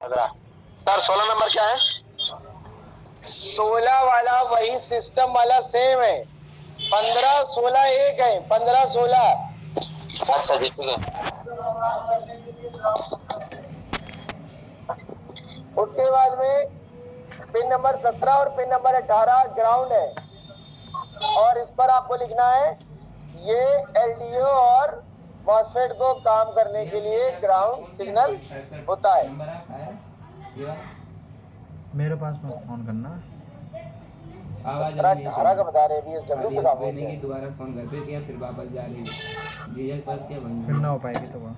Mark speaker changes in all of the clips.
Speaker 1: Sir 16 number क्या है?
Speaker 2: 16 वाला वही सिस्टम वाला सेम है। 15 16 एक है। 15 16।
Speaker 1: अच्छा जी, ठीक है।
Speaker 2: उसके बाद में पिन नंबर 17 और पिन नंबर 18 ग्राउंड है और इस पर आपको लिखना है ये एलडीओ और मॉसफेट को काम करने के लिए ग्राउंड सिग्नल होता है।
Speaker 3: मेरे पास मत फोन करना।
Speaker 2: 17 18 का बता रहे हैं बीएसडब्ल्यू पे काम होता है।
Speaker 4: दोबारा फोन कर पे किया फिर वापस जा रही है जीजा के पास क्या बन
Speaker 3: फिर ना हो पाएगी तो वो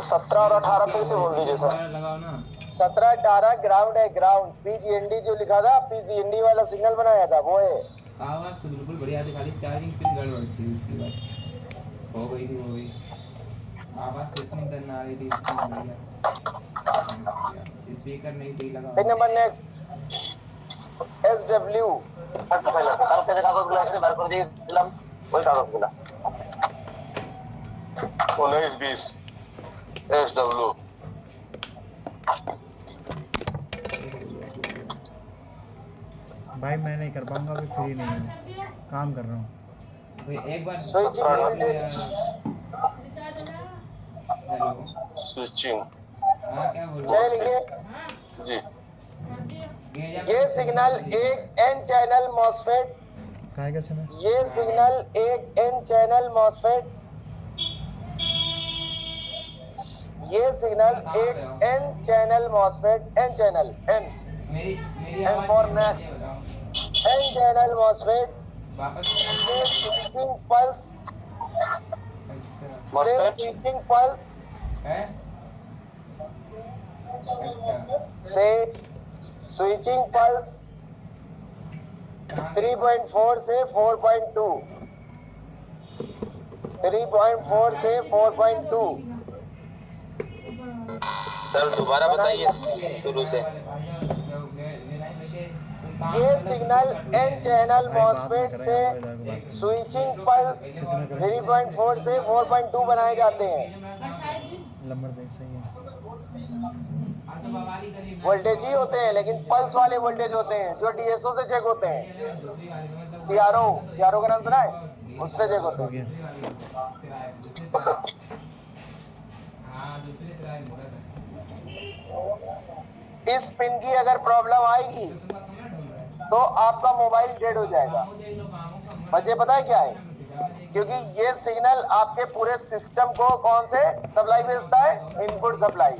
Speaker 1: 17 और 18 फिर से बोल दीजिए सर।
Speaker 4: लगाओ ना।
Speaker 2: 17 18 ग्राउंड है। ग्राउंड पीजीएनडी जो लिखा था पीजीएनडी वाला सिग्नल बनाया था वो है।
Speaker 4: आवाज तो बिल्कुल बढ़िया थी, खाली चार्जिंग पिन गड़बड़ थी। उसकी बात हो गई आवाज तो इतनी करना आ रही थी इसकी बढ़िया। स्पीकर नहीं सही लगा।
Speaker 2: Pin number next SW.
Speaker 1: पहले सर कैसे कागज गुला से भर कर दिए फिल्म वही कागज गुला 19 20 एसडब्ल्यू।
Speaker 3: भाई मैं नहीं कर पाऊंगा, अभी फ्री नहीं हूँ, काम कर रहा हूँ।
Speaker 4: एक बार
Speaker 2: स्विचिंग
Speaker 4: हेलो
Speaker 1: स्विचिंग।
Speaker 4: हाँ क्या बोल
Speaker 2: चले लिखिए
Speaker 1: जी।
Speaker 2: ये सिग्नल एक एन चैनल मॉसफेट।
Speaker 3: काय का समय
Speaker 2: ये सिग्नल एक एन चैनल मॉसफेट। ये सिग्नल एक N channel MOSFET. N channel N
Speaker 4: मेरी
Speaker 2: N for next N channel MOSFET से स्विचिंग पल्स स्विचिंग पल्स से स्विचिंग पल्स 3.4 से 4.2 3.4 से 4.2।
Speaker 1: सर दोबारा बताइए शुरू से।
Speaker 2: ये सिग्नल एन चैनल मॉसफेट से स्विचिंग पल्स 3.4 से 4.2 बनाए जाते हैं।
Speaker 3: नंबर देख सही है।
Speaker 2: वोल्टेज ही होते हैं लेकिन पल्स वाले वोल्टेज होते हैं जो डीएसओ से चेक होते हैं। सीआरओ का नाम सुना है? उससे चेक होते हैं। इस पिन की अगर प्रॉब्लम आएगी तो आपका मोबाइल डेड हो जाएगा। वजह पता है क्या है? क्योंकि ये सिग्नल आपके पूरे सिस्टम को कौन से सप्लाई भेजता है? Input supply.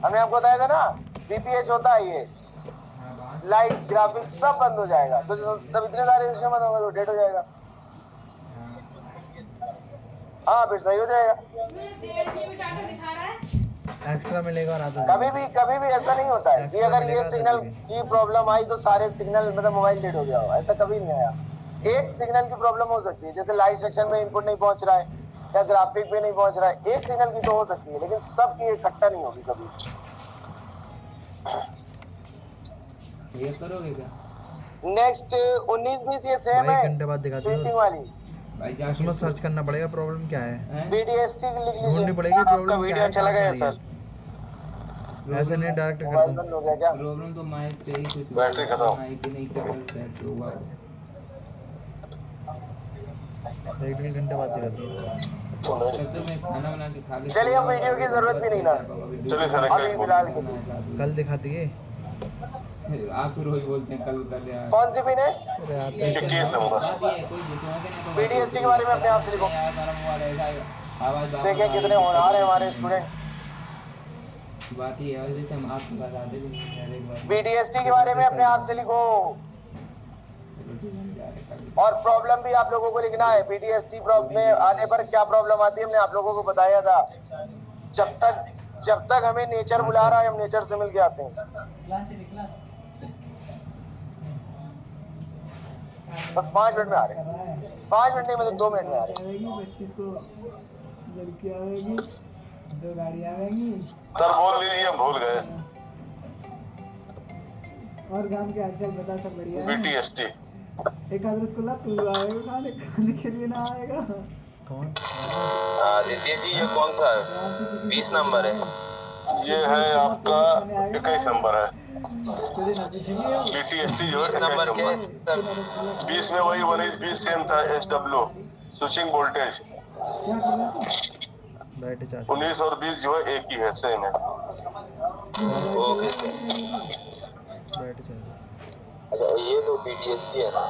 Speaker 2: हमने आपको बताया था ना बीपीएच होता है ये। लाइट ग्राफिक्स सब बंद हो जाएगा तो सब इतने सारे सिस्टम बंद होंगे तो डेड हो जाएगा। हाँ फिर सही हो जाएगा।
Speaker 3: एक्स्ट्रा मिलेगा और आधा
Speaker 2: कभी भी ऐसा नहीं होता है कि अगर ये सिग्नल की प्रॉब्लम आई तो सारे सिग्नल मतलब मोबाइल डेड हो गया हो। ऐसा कभी नहीं आया। एक सिग्नल की प्रॉब्लम हो सकती है, जैसे लाइट सेक्शन में इनपुट नहीं पहुंच रहा है या ग्राफिक पे नहीं पहुंच रहा है। एक सिग्नल की तो हो सकती है लेकिन सबकी इकट्ठा नहीं होगी कभी।
Speaker 4: ये करोगे क्या?
Speaker 2: नेक्स्ट 19 20 ये सेम है।
Speaker 3: घंटे बाद दिखा
Speaker 2: स्विचिंग वाली
Speaker 3: उसमें सर्च करना पड़ेगा प्रॉब्लम क्या है।
Speaker 2: बीडीएसटी लिख लीजिए।
Speaker 3: ढूंढनी पड़ेगी
Speaker 2: आपका
Speaker 3: प्रॉब्लम
Speaker 2: वीडियो
Speaker 3: क्या है।
Speaker 2: अच्छा लगा है सर?
Speaker 3: ऐसे नहीं डायरेक्ट
Speaker 2: मोबाइल
Speaker 3: कर
Speaker 2: बंद हो गया क्या?
Speaker 4: प्रॉब्लम तो माइक से ही कुछ
Speaker 1: बैटरी खत्म।
Speaker 4: माइक नहीं केबल सेट होगा।
Speaker 3: दो 1 घंटे बाद दिखाती है।
Speaker 4: तब तो मैं खाना बना के खा के
Speaker 2: चलिए अब वीडियो की जरूरत भी नहीं ना।
Speaker 1: चलिए सर
Speaker 2: अभी फिलहाल के लिए।
Speaker 3: कल दिखाती है।
Speaker 4: आप तो रोज बोलते हैं कल कर दे यार।
Speaker 2: कौन सी पिन है?
Speaker 3: अरे आते हैं।
Speaker 1: 21 नंबर।
Speaker 2: बीडीएसटी के बारे में अपने आप से लिखो।
Speaker 4: यार सारा मोबाइल ऐसा आवाज
Speaker 2: देखें कितने होनहार है हमारे स्टूडेंट।
Speaker 4: बात ही है जैसे हम आपको बताते भी नहीं यार एक बार।
Speaker 2: बीडीएसटी के बारे में अपने आप से लिखो और प्रॉब्लम भी आप लोगों को लिखना है। बीडीएसटी प्रॉब्लम में आने पर क्या प्रॉब्लम आती है हमने आप लोगों को बताया था। जब तक हमें नेचर बुला रहा है हम नेचर से मिल के आते हैं। बस 5 मिनट में आ रहे हैं। 5 मिनट नहीं मतलब 2 मिनट में आ रहे हैं।
Speaker 5: 25 को लड़की आएगी, 2 गाड़ी आएगी।
Speaker 1: सर बोल लीजिए हम भूल गए।
Speaker 5: और गांव के आजकल बता सब बढ़िया है।
Speaker 1: बीटीएसटी
Speaker 5: एक आदमी उसको ला तू आएगा खाने के लिए ना आएगा।
Speaker 3: कौन?
Speaker 1: आदित्य जी ये कौन सा है? 20 नंबर है।
Speaker 6: ये है आपका 21 नंबर है
Speaker 5: तेरे नाती से नहीं है वो?
Speaker 6: BTST जो है 21
Speaker 1: नंबर के
Speaker 6: नंबर 20 में वही 19-20 सेम था SW स्विचिंग वोल्टेज
Speaker 5: क्या कर रहा था?
Speaker 3: बैटरी चार्ज
Speaker 6: 19 और 20 जो है एक ही है सेम है
Speaker 1: ओके
Speaker 3: बैटरी चार्ज
Speaker 1: अच्छा ये तो BTST है ना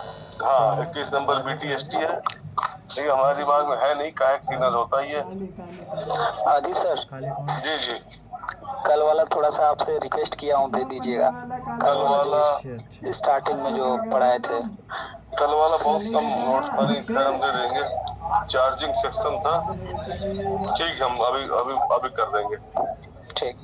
Speaker 6: हाँ 21 नंबर BTST है ठीक है हमारे दिमाग में है नहीं का सिग्नल होता ही है
Speaker 5: काले काले
Speaker 2: आदि सर
Speaker 3: काले कौन
Speaker 6: जी जी
Speaker 2: कल वाला थोड़ा सा आपसे रिक्वेस्ट किया हूँ, भेज दीजिएगा।
Speaker 6: कल वाला
Speaker 3: अच्छे अच्छे
Speaker 2: स्टार्टिंग में जो पढ़ाए थे।
Speaker 6: कल वाला बहुत कम नोट पर खैर हम दे देंगे चार्जिंग सेक्शन था ठीक हम अभी अभी अभी कर देंगे
Speaker 2: ठीक।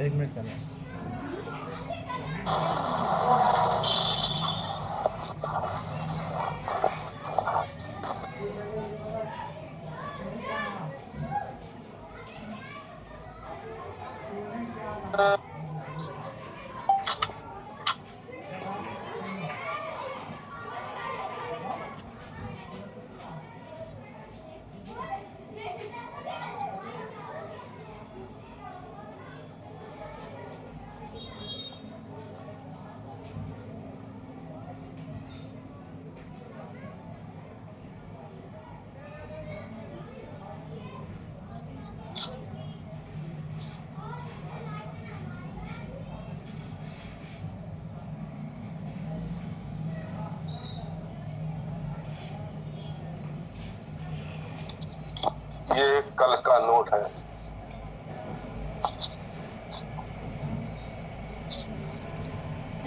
Speaker 3: एक मिनट करना
Speaker 6: ये कल का नोट है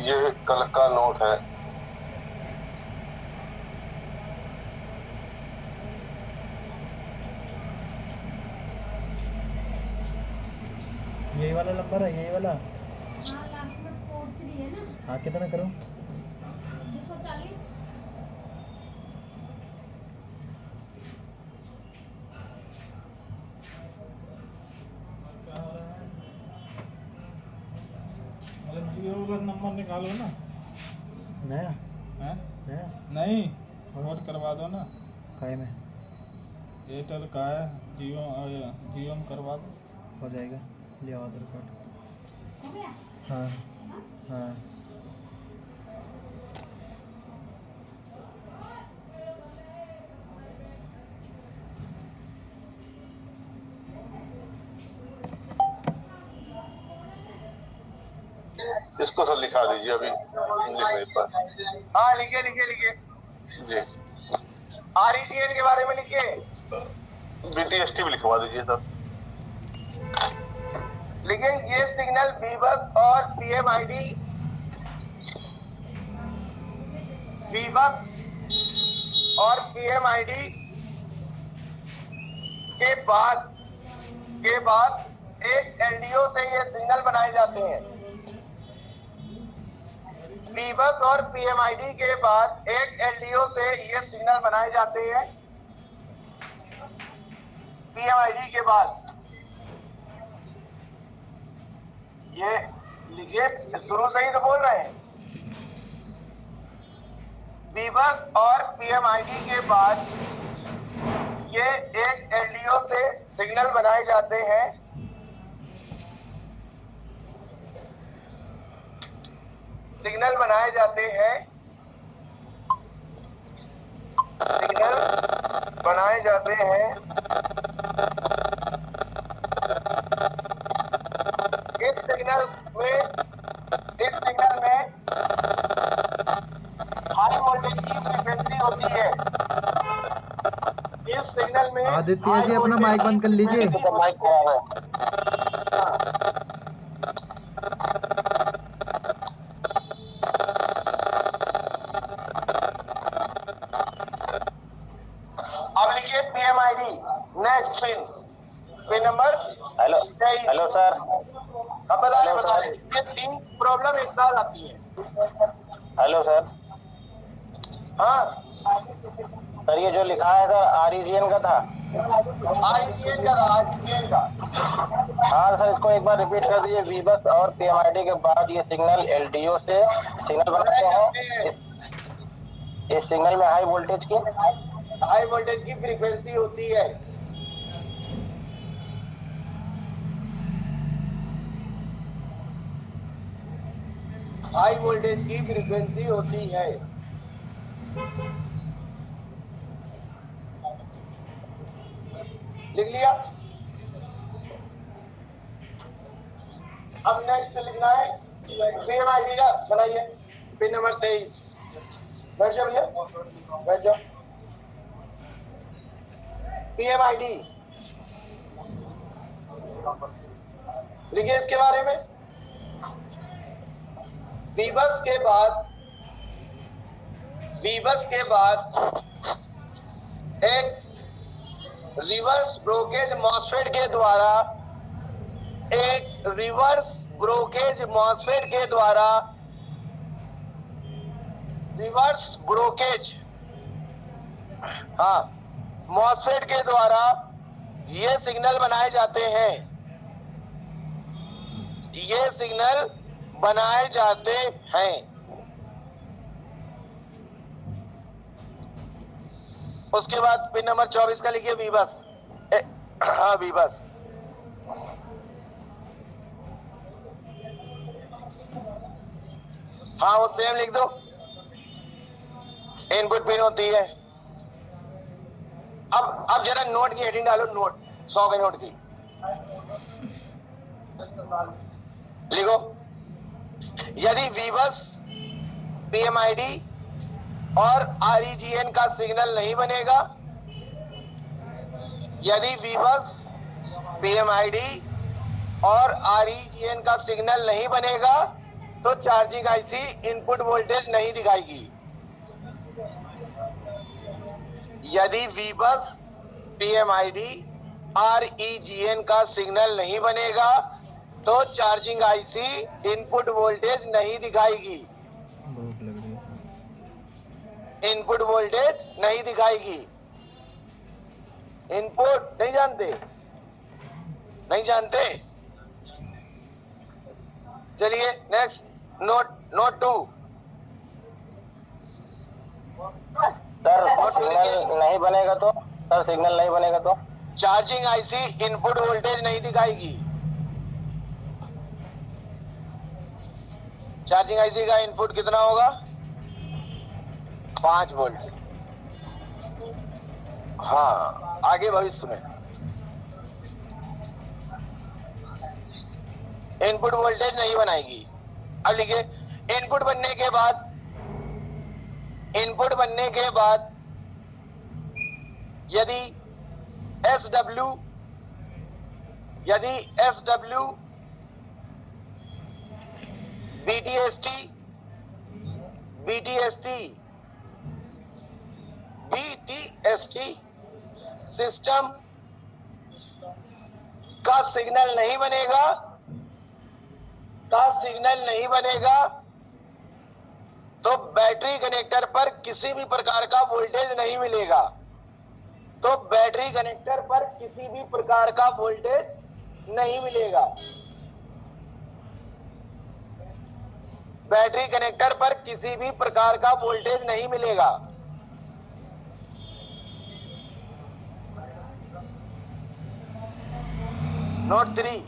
Speaker 6: ये कल का नोट है
Speaker 3: यही वाला नंबर है यही वाला
Speaker 7: हाँ लास्ट में 43 है ना
Speaker 3: हाँ कितना करूँ
Speaker 7: 240
Speaker 8: जियो का नंबर निकालो ना
Speaker 3: नया
Speaker 8: हैं
Speaker 3: नया
Speaker 8: नहीं पोर्ट करवा दो ना
Speaker 3: काय में
Speaker 8: एयरटेल का है जियो में करवा दो
Speaker 3: हो जाएगा ले आओ आधार कार्ड
Speaker 7: हो गया
Speaker 3: हाँ हाँ
Speaker 6: इसको सर लिखा दीजिए अभी लिखने पर
Speaker 2: हाँ लिखिए लिखिए लिखिए।
Speaker 6: जी
Speaker 2: RECN के बारे में लिखिए।
Speaker 6: BTST भी लिखवा दीजिए सर
Speaker 2: लिखिए ये सिग्नल बीबस और PMID बीबस और PMID के बाद एक LDO से ये सिग्नल बनाए जाते हैं। बीबस और PMID के बाद एक LDO से ये सिग्नल बनाए जाते हैं। PMID के बाद ये लिखिए शुरू से ही तो बोल रहे हैं। बीबस और PMID के बाद ये एक LDO से सिग्नल बनाए जाते हैं। सिग्नल बनाए जाते हैं इस सिग्नल में हाई वोल्टेज की फ्रीक्वेंसी होती है। इस सिग्नल में
Speaker 3: आदित्य जी अपना माइक बंद कर लीजिए
Speaker 1: माइक खराब है
Speaker 2: PMID next pin number
Speaker 1: hello
Speaker 2: 23।
Speaker 1: Hello sir.
Speaker 2: अब बता रहे ये 3 प्रॉब्लम एक साथ आती है।
Speaker 1: Hello sir.
Speaker 2: हाँ
Speaker 1: सर ये जो लिखा है सर REGN का था।
Speaker 2: REGN का
Speaker 1: हाँ सर, इसको एक बार रिपीट कर दीजिए। वीबस और PMID के बाद ये सिग्नल LDO से सिग्नल बनाते हैं। इस सिग्नल में हाई वोल्टेज
Speaker 2: की फ्रीक्वेंसी होती है। हाई वोल्टेज की फ्रीक्वेंसी होती है। लिख लिया। अब नेक्स्ट लिखना है PMID का। बनाइए पिन नंबर 23। बैठ जाओ भैया, बैठ जाओ। PMID लिखिए इसके बारे में। वीबस के बाद एक रिवर्स ब्रोकेज मॉसफेट के द्वारा मॉसफेट के द्वारा ये सिग्नल बनाए जाते हैं। उसके बाद पिन नंबर 24 का लिखिए वीबस। हाँ वीबस। हाँ वो सेम लिख दो। इनपुट पिन होती है। अब जरा नोट की हेडिंग डालो। नोट 100 के नोट की लिखो। यदि वीबस PMID और REGN का सिग्नल नहीं बनेगा, यदि वीबस PMID और REGN का सिग्नल नहीं बनेगा तो चार्जिंग IC इनपुट वोल्टेज नहीं दिखाएगी। यदि वीबस PMID REGN का सिग्नल नहीं बनेगा तो चार्जिंग IC इनपुट वोल्टेज नहीं दिखाएगी।
Speaker 3: भूख लग रही है।
Speaker 2: इनपुट वोल्टेज नहीं दिखाएगी। इनपुट नहीं जानते। चलिए नेक्स्ट नोट 2।
Speaker 1: सर सिग्नल नहीं बनेगा तो
Speaker 2: चार्जिंग IC इनपुट वोल्टेज नहीं दिखाएगी। चार्जिंग IC का इनपुट कितना होगा? 5 वोल्ट। हाँ आगे भविष्य में इनपुट वोल्टेज नहीं बनाएगी। अब लिखिए इनपुट बनने के बाद यदि SW BTST सिस्टम का सिग्नल नहीं बनेगा तो बैटरी कनेक्टर पर किसी भी प्रकार का वोल्टेज नहीं मिलेगा। बैटरी कनेक्टर पर किसी भी प्रकार का वोल्टेज नहीं मिलेगा। नोट 3।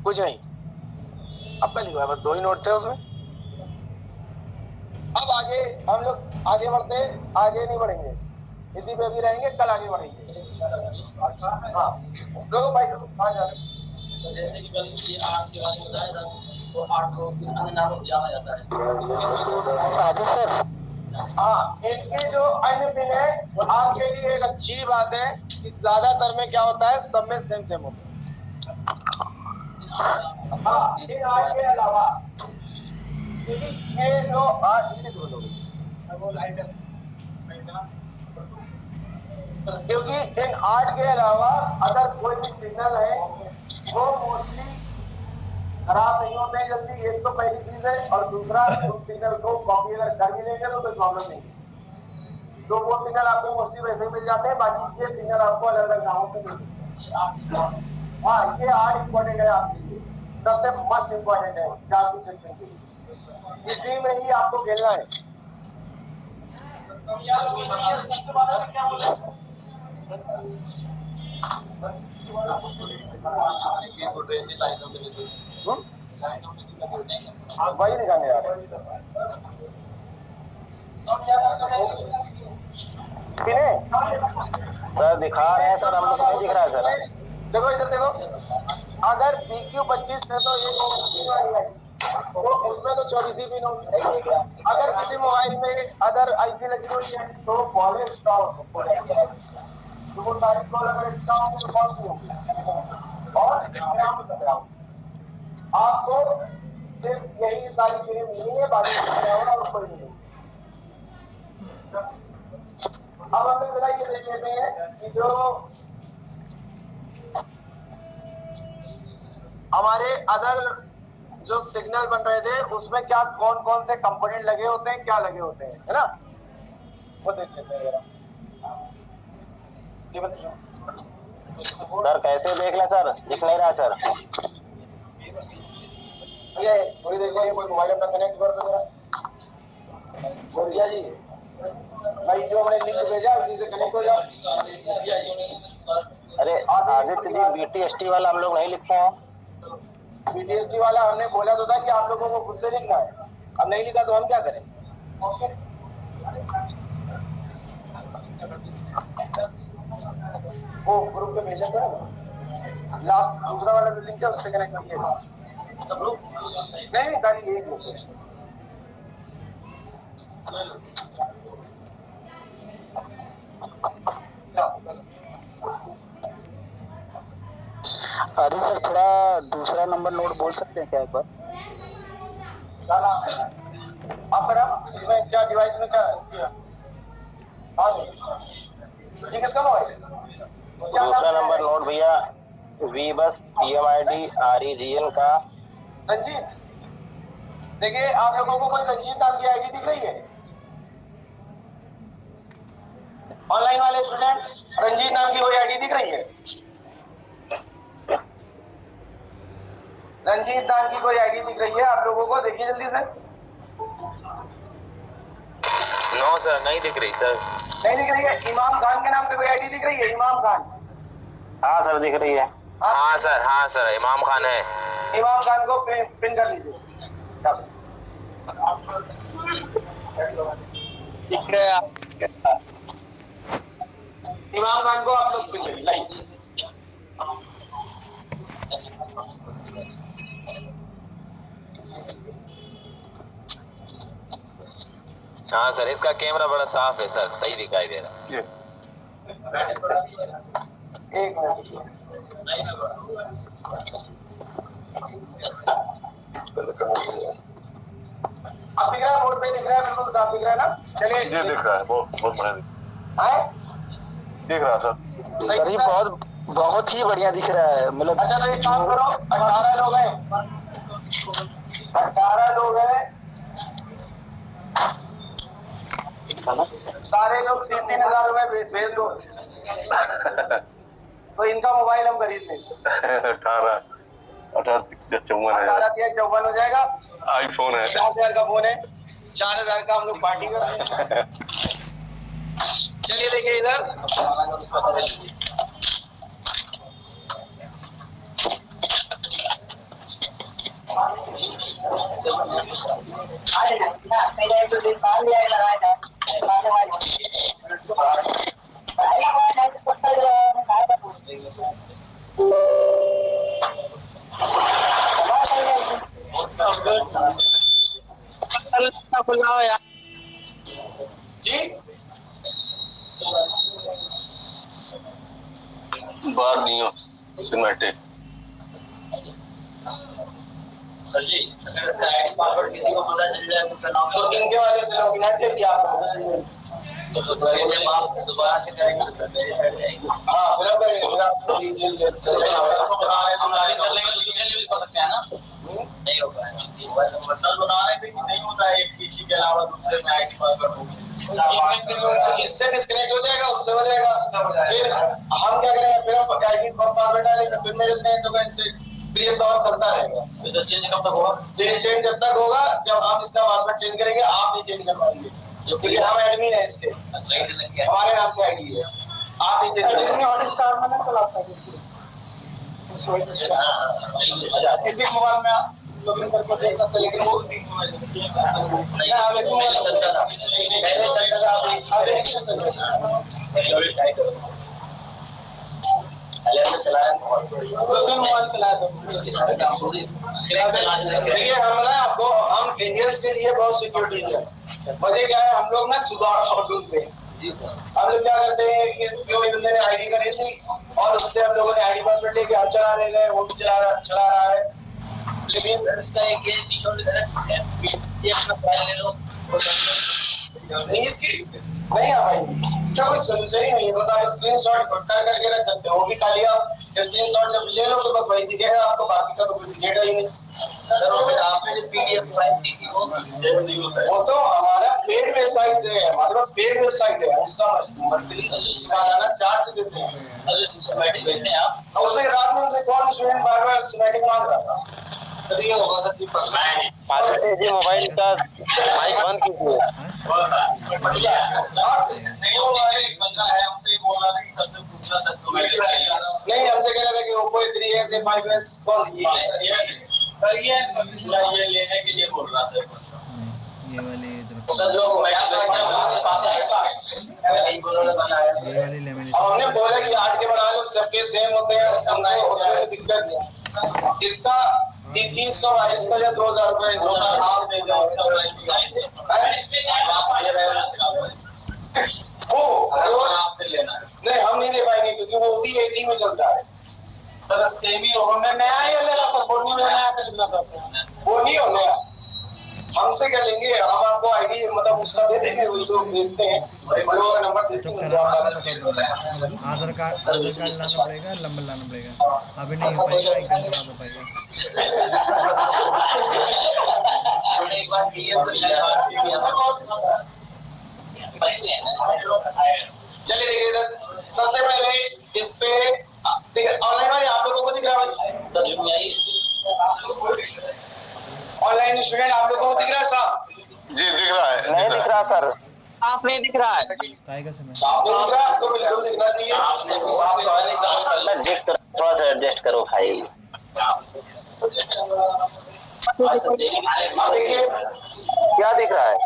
Speaker 2: कुछ नहीं, अब का लिखा है, बस 2 ही नोट थे उसमें। अब आगे हम लोग आगे नहीं बढ़ेंगे, इसी पे भी रहेंगे, कल आगे बढ़ेंगे। हाँ लोगों भाई
Speaker 1: जैसे कि कल ये 8 के बारे में बताया था, तो 8 को अन्य नामों से जाना जाता है।
Speaker 2: हाँ इनकी जो अन्य पिन है वो आपके लिए एक अच्छी बात है कि ज्यादातर में क्या होता है, सब में सेम होता है। हाँ, इन 8 के अलावा, क्योंकि ये जो 8 इंग्लिश बोलोगे, क्योंकि इन 8 के अलावा अगर कोई भी सिग्नल है वो मोस्टली खराब नहीं होते हैं जल्दी, एक तो पहली चीज है, और दूसरा उस सिग्नल को कॉपी अगर कर भी लेंगे तो कोई प्रॉब्लम नहीं है। तो वो सिग्नल आपको मोस्टली वैसे ही मिल जाते हैं, बाकी ये सिग्नल आपको अलग अलग नामों से मिलते हैं। हाँ, ये 8 इंपॉर्टेंट है आपके लिए, सबसे मस्ट इंपॉर्टेंट है 4 सेक्शन के लिए, इसी में ही आपको खेलना है। वही दिखाने आ रहे हैं।
Speaker 1: सर दिखा रहे हैं सर, हम लोग नहीं दिख रहा है सर।
Speaker 2: देखो इधर देखो, अगर PQ25 में तो ये तो उसमें तो 24 पिन होगी। अगर किसी मोबाइल में अगर IC लगी हुई है तो कॉल स्टॉप, तो वो सारी कॉल अगर स्टॉप तो कॉल होगी। और आपको सिर्फ यही सारी चीजें मिलेंगी, बाकी और कोई नहीं। अब हम लोग जरा ये देख लेते हैं कि जो हमारे अदर जो सिग्नल बन रहे थे उसमें क्या कौन कौन से कंपोनेंट लगे होते हैं, क्या लगे होते हैं, है ना, वो देख लेते हैं जरा।
Speaker 1: सर कैसे देख ले सर, दिख नहीं रहा सर।
Speaker 2: ये थोड़ी देर के लिए कोई मोबाइल अपना कनेक्ट कर दो जरा। बोलिया जी भाई, जो हमने लिंक भेजा उसी से कनेक्ट हो जाओ।
Speaker 1: अरे आदित्य जी, BTST वाला हम लोग नहीं लिखते हैं।
Speaker 2: BTST वाला हमने बोला तो था कि आप लोगों को खुद से लिखना है, अब नहीं लिखा तो हम क्या करें। वो ग्रुप में भेजा था लास्ट, दूसरा वाला जो लिंक है उससे कनेक्ट करिएगा सब लोग। नहीं खाली एक ग्रुप है।
Speaker 1: आदित्य सर थोड़ा दूसरा नंबर नोट बोल सकते हैं क्या एक बार?
Speaker 2: आप इसमें क्या डिवाइस में क्या ये किसका मोबाइल?
Speaker 1: दूसरा नंबर नोट भैया, VBUS PMID REGN का।
Speaker 2: रंजीत, देखिए आप लोगों को कोई रंजीत नाम की आईडी दिख रही है? ऑनलाइन वाले स्टूडेंट, रंजीत नाम की कोई आईडी दिख रही है? रंजीत नाम की कोई आईडी दिख रही है आप लोगों को? देखिए जल्दी से।
Speaker 9: नो सर, नहीं दिख रही सर।
Speaker 2: नहीं दिख रही है? इमाम खान के नाम से कोई आईडी दिख रही है? इमाम खान?
Speaker 1: हाँ सर दिख रही है।
Speaker 9: हाँ सर, इमाम खान है।
Speaker 2: इमाम खान को पिन कर लीजिए। इमाम खान को आप लोग पिन करिए। लाइक
Speaker 9: हाँ सर, इसका कैमरा बड़ा साफ है सर, सही दिखाई दे रहा है।
Speaker 2: एक मिनट, अब दिख रहा है, बोर्ड पे दिख रहा है, बिल्कुल साफ दिख रहा है ना? चलिए
Speaker 6: ये दिख रहा है, बहुत बढ़िया दिख रहा है सर।
Speaker 1: सर ये बहुत ही बढ़िया दिख रहा है, मतलब।
Speaker 2: अच्छा तो एक काम करो, 18 लोग हैं, 18 लोग हैं, सारे लोग 3-3 हजार रुपए भेज दो तो इनका मोबाइल हम खरीद लेंगे।
Speaker 6: 18 54 है,
Speaker 2: 18-54 हो जाएगा।
Speaker 6: आईफोन है,
Speaker 2: 4000 का फोन है, 4000 का हम लोग पार्टी कर। चलिए देखिए इधर, जी
Speaker 6: बाहर नहीं हो सिनेमैटिक।
Speaker 1: सर जी अगर इसका आईडी पासवर्ड किसी को पता चल जाए तो इनके वाले से लॉगिन आ जाएगी आपको तो जब आप दोबारा से करेंगे तो मेरी साइड जाएगी। हाँ फिर करेंगे फिर आप डिटेल हम लॉगिन कर लेंगे तो किसी भी कर सकते हैं ना नहीं हो पाएगा मोबाइल नंबर सर बता रहे थे कि नहीं होता है किसी के अलावा दूसरे में आईडी पासवर्ड होगी इससे डिस्कनेक्ट हो जाएगा उससे हो जाएगा फिर हम क्या करेंगे फिर हम आईडी पासवर्ड डालेंगे फिर मेरे डिस्कनेक्ट होगा इनसे फिर ये दौर चलता रहेगा। तो चेंज कब तक होगा? चेंज जब तक होगा जब हम इसका पासवर्ड चेंज करेंगे आप नहीं चेंज करवाएंगे क्योंकि हम एडमिन है इसके हमारे नाम से आईडी है आप नहीं चेंज करेंगे और स्टार में ना चलाता है किसी मोबाइल में आप लॉगिन करके देख सकते हैं लेकिन वो नहीं आप एक मोबाइल चलता था पहले चलता था आप एक सिक्योरिटी टाइप करो पहले हमने चलाया मोबाइल चलाया था देखिए हम ना आपको हम इंडियंस के लिए बहुत सिक्योरिटीज है वजह क्या है हम लोग ना जुगाड़ और ढूंढते हैं हम लोग क्या करते हैं कि जो बंदे ने आईडी करी थी और उससे हम लोगों ने आईडी पासवर्ड लेके हम चला रहे हैं वो भी चला रहा है लेकिन इसका एक ये ये अपना फाइल ले लो नहीं इसकी नहीं आ भाई इसका कोई सोल्यूशन ही नहीं है बस आप स्क्रीनशॉट करके रख सकते हो वो भी खाली आप स्क्रीनशॉट जब ले लो तो बस वही दिखेगा आपको बाकी का तो कुछ दिखेगा ही नहीं। सर आपने जो पीडीएफ फाइल दी थी वो तो हमारा पेड वेबसाइट से है हमारे पास पेड वेबसाइट है उसका मंथली सालाना चार्ज देते हैं सर सिस्टमैटिक भेजते हैं आप उसमें रात में उनसे कौन स्टूडेंट बार-बार सिस्टमैटिक मांग रहा था सर ये होगा सर जी मोबाइल का माइक बंद कीजिए नहीं होगा एक बंदा है हमसे बोल रहा था कि कल से पूछना सकते नहीं हमसे कह रहा था कि Oppo A3s A5s कौन ये लेने के लिए बोल रहा था
Speaker 3: ये वाली
Speaker 1: सर जो हमने बोला कि 8 के बना लो सबके सेम होते हैं उसमें दिक्कत नहीं इसका 2322 का या 2000 रुपए नहीं हम नहीं दे पाएंगे क्योंकि वो भी 80 में चलता है सर सेम ही होगा मैं नया ही लेगा सर बोर्ड में नया खरीदना चाहता हूं वो नहीं होने हमसे क्या लेंगे हम आपको आईडी मतलब उसका दे देंगे वो जो भेजते हैं वो नंबर देते हैं
Speaker 3: आधार कार्ड लाना पड़ेगा नंबर लाना पड़ेगा अभी नहीं हो पाएगा एक घंटे बाद हो पाएगा
Speaker 1: एक बार चलिए देखिए इधर सबसे पहले इस पे ऑनलाइन वाले आप लोगों को दिख रहा है ऑनलाइन स्टूडेंट आप लोगों को दिख रहा है साहब
Speaker 6: जी दिख रहा है
Speaker 1: नहीं दिख रहा सर आप नहीं दिख रहा है
Speaker 3: टाइगर से मैं
Speaker 1: आपको दिख रहा है तो बिल्कुल दिखना चाहिए एडजस्ट करो थोड़ा सा एडजस्ट करो भाई देखिए क्या दिख रहा है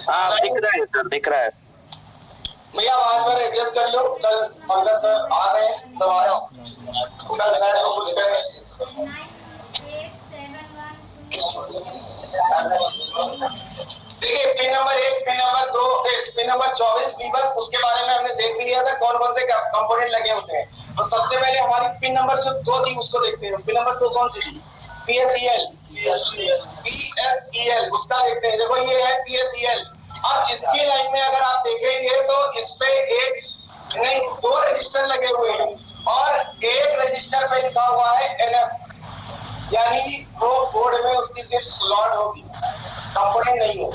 Speaker 1: हाँ दिख रहा है सर दिख रहा है भैया आवाज पर एडजस्ट कर लो कल पंकज सर आ रहे हैं दोबारा कल सर को कुछ करें देखिए pin number 1 pin number 2 pin number 24 भी बस उसके बारे में हमने देख भी लिया था कौन कौन से कंपोनेंट लगे होते हैं तो सबसे पहले हमारी पिन नंबर जो 2 थी उसको देखते हैं पिन नंबर 2 कौन सी थी PSEL उसका देखते हैं देखो ये है PSEL अब इसकी लाइन में अगर आप देखेंगे तो इस पे एक नहीं 2 रजिस्टर लगे हुए हैं और एक रजिस्टर पे लिखा हुआ है NF यानी वो बोर्ड में उसकी सिर्फ स्लॉट होगी कंपोनेंट नहीं हो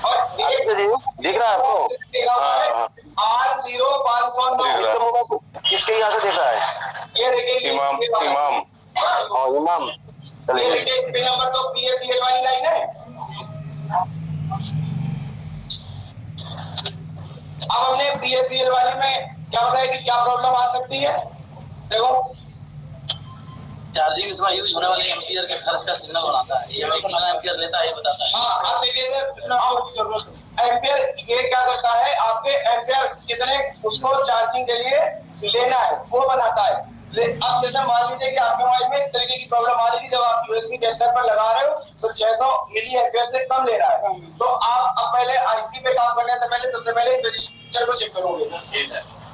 Speaker 1: और एक दिख रहा है आपको R0509 किसके यहाँ से दिख रहा है ये देखिए इमाम ये देखिए पिन नंबर तो PSEL वाली लाइन है अब हमने PSEL वाले में क्या बताया कि क्या प्रॉब्लम आ सकती है देखो चार्जिंग इसमें यूज होने वाले एम्पियर के खर्च का सिग्नल बनाता है ये कितना एम्पियर लेता है ये बताता है हाँ आप देखिए एम्पियर ये क्या करता है आपके एम्पियर कितने उसको चार्जिंग के लिए लेना है वो बनाता है अब जैसे मान लीजिए कि आपके मोबाइल में इस तरीके की प्रॉब्लम आ रही है जब आप USB टेस्टर पर लगा रहे हो तो 600 मिली एम्पियर से कम ले रहा है तो आप पहले आईसी पे काम करने से पहले सबसे पहले रजिस्टर को चेक करोगे।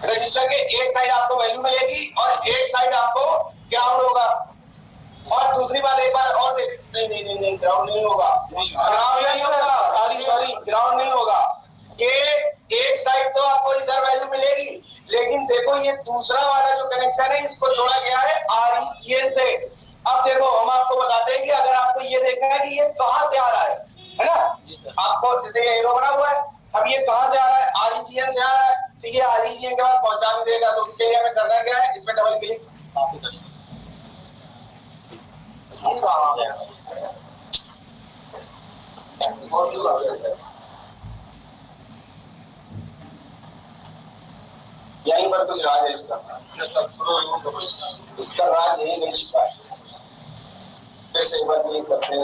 Speaker 1: रजिस्टर के एक साइड आपको वैल्यू मिलेगी और एक साइड आपको ग्राउंड होगा। और दूसरी बात एक बार और नहीं ग्राउंड नहीं होगा, ग्राउंड नहीं होगा। ये एक साइड तो आपको इधर वैल्यू मिलेगी, लेकिन देखो ये दूसरा वाला जो कनेक्शन है इसको जोड़ा गया है REGN से। अब देखो हम आपको बताते हैं कि अगर आपको ये देखना है कि ये कहां से आ रहा है ना, आपको जैसे ये एरो बना हुआ है, अब ये कहां से आ रहा है, REGN से आ रहा है, तो ये REGN के पास पहुंचा भी देगा। तो उसके लिए हमें करना क्या है, इसमें डबल क्लिक यहीं पर कुछ राज है इसका राज यही नहीं छिपा है। फिर से एक बार क्लिक करते हैं,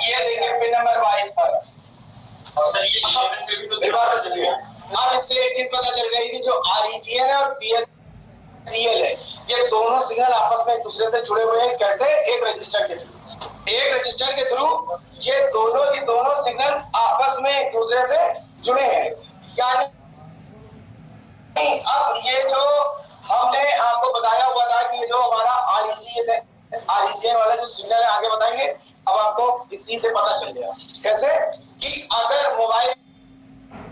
Speaker 1: ये देखिए पिन नंबर 22 पर। अब इससे एक चीज पता चल गई कि जो REGN है और PSCL है, ये दोनों सिग्नल आपस में एक दूसरे से जुड़े हुए हैं। कैसे? एक रजिस्टर के थ्रू ये दोनों की दोनों सिग्नल आपस में एक दूसरे से जुड़े हैं। यानी अब ये जो हमने आपको बताया हुआ था कि जो हमारा REGN वाला जो सिग्नल है, आगे बताएंगे। अब आपको इसी से पता चल गया कैसे कि अगर मोबाइल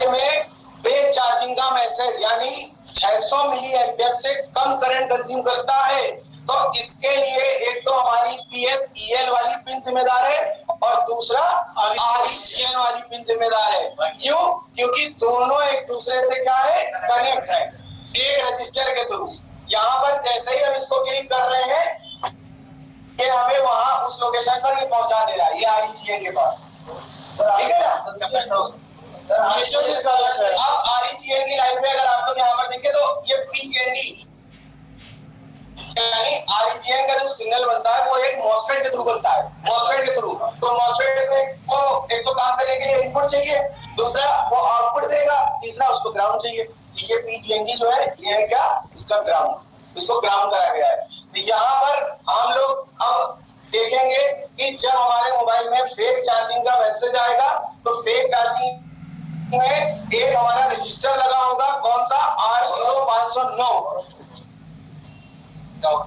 Speaker 1: में बेस चार्जिंग का मैसेज यानी 600 मिली एम्पियर से कम करंट कंज्यूम करता है, तो इसके लिए एक तो हमारी PSEL वाली पिन जिम्मेदार है और दूसरा REGN वाली पिन जिम्मेदार है। क्यों? क्योंकि दोनों एक दूसरे से क्या है, कनेक्ट है एक रजिस्टर के थ्रू। यहाँ पर जैसे ही हम इसको क्लिक कर रहे हैं कि हमें वहां उस लोकेशन पर ये पहुंचा दे रहा है, ये REGN के पास, ठीक है ना। अब REGN की लाइन में अगर आप लोग यहाँ पर देखें तो ये PGND यानी REGN का जो सिग्नल बनता है वो एक मॉसफेट के थ्रू बनता है, मॉसफेट के थ्रू। तो मॉसफेट को एक तो काम करने के लिए इनपुट चाहिए, दूसरा वो आउटपुट देगा, तीसरा उसको ग्राउंड चाहिए। ये PGND जो है ये है क्या, इसका ग्राउंड, इसको ग्राउंड करा गया है। तो यहाँ पर हम लोग अब देखेंगे कि जब हमारे मोबाइल में फेक चार्जिंग का मैसेज आएगा तो फेक चार्जिंग में एक हमारा रजिस्टर लगा होगा, कौन सा, R0509। कौन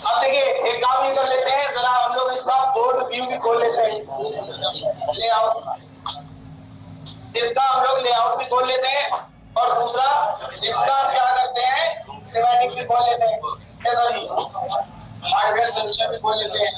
Speaker 1: अब देखिए एक काम ये कर लेते हैं, जरा हम लोग इसका बोर्ड व्यू भी खोल लेते हैं, लेआउट, इसका हम लोग लेआउट भी खोल लेते हैं और दूसरा इसका हम क्या करते हैं, सिमेटिक भी खोल लेते हैं, सॉरी हार्डवेयर सोल्यूशन भी खोल लेते हैं।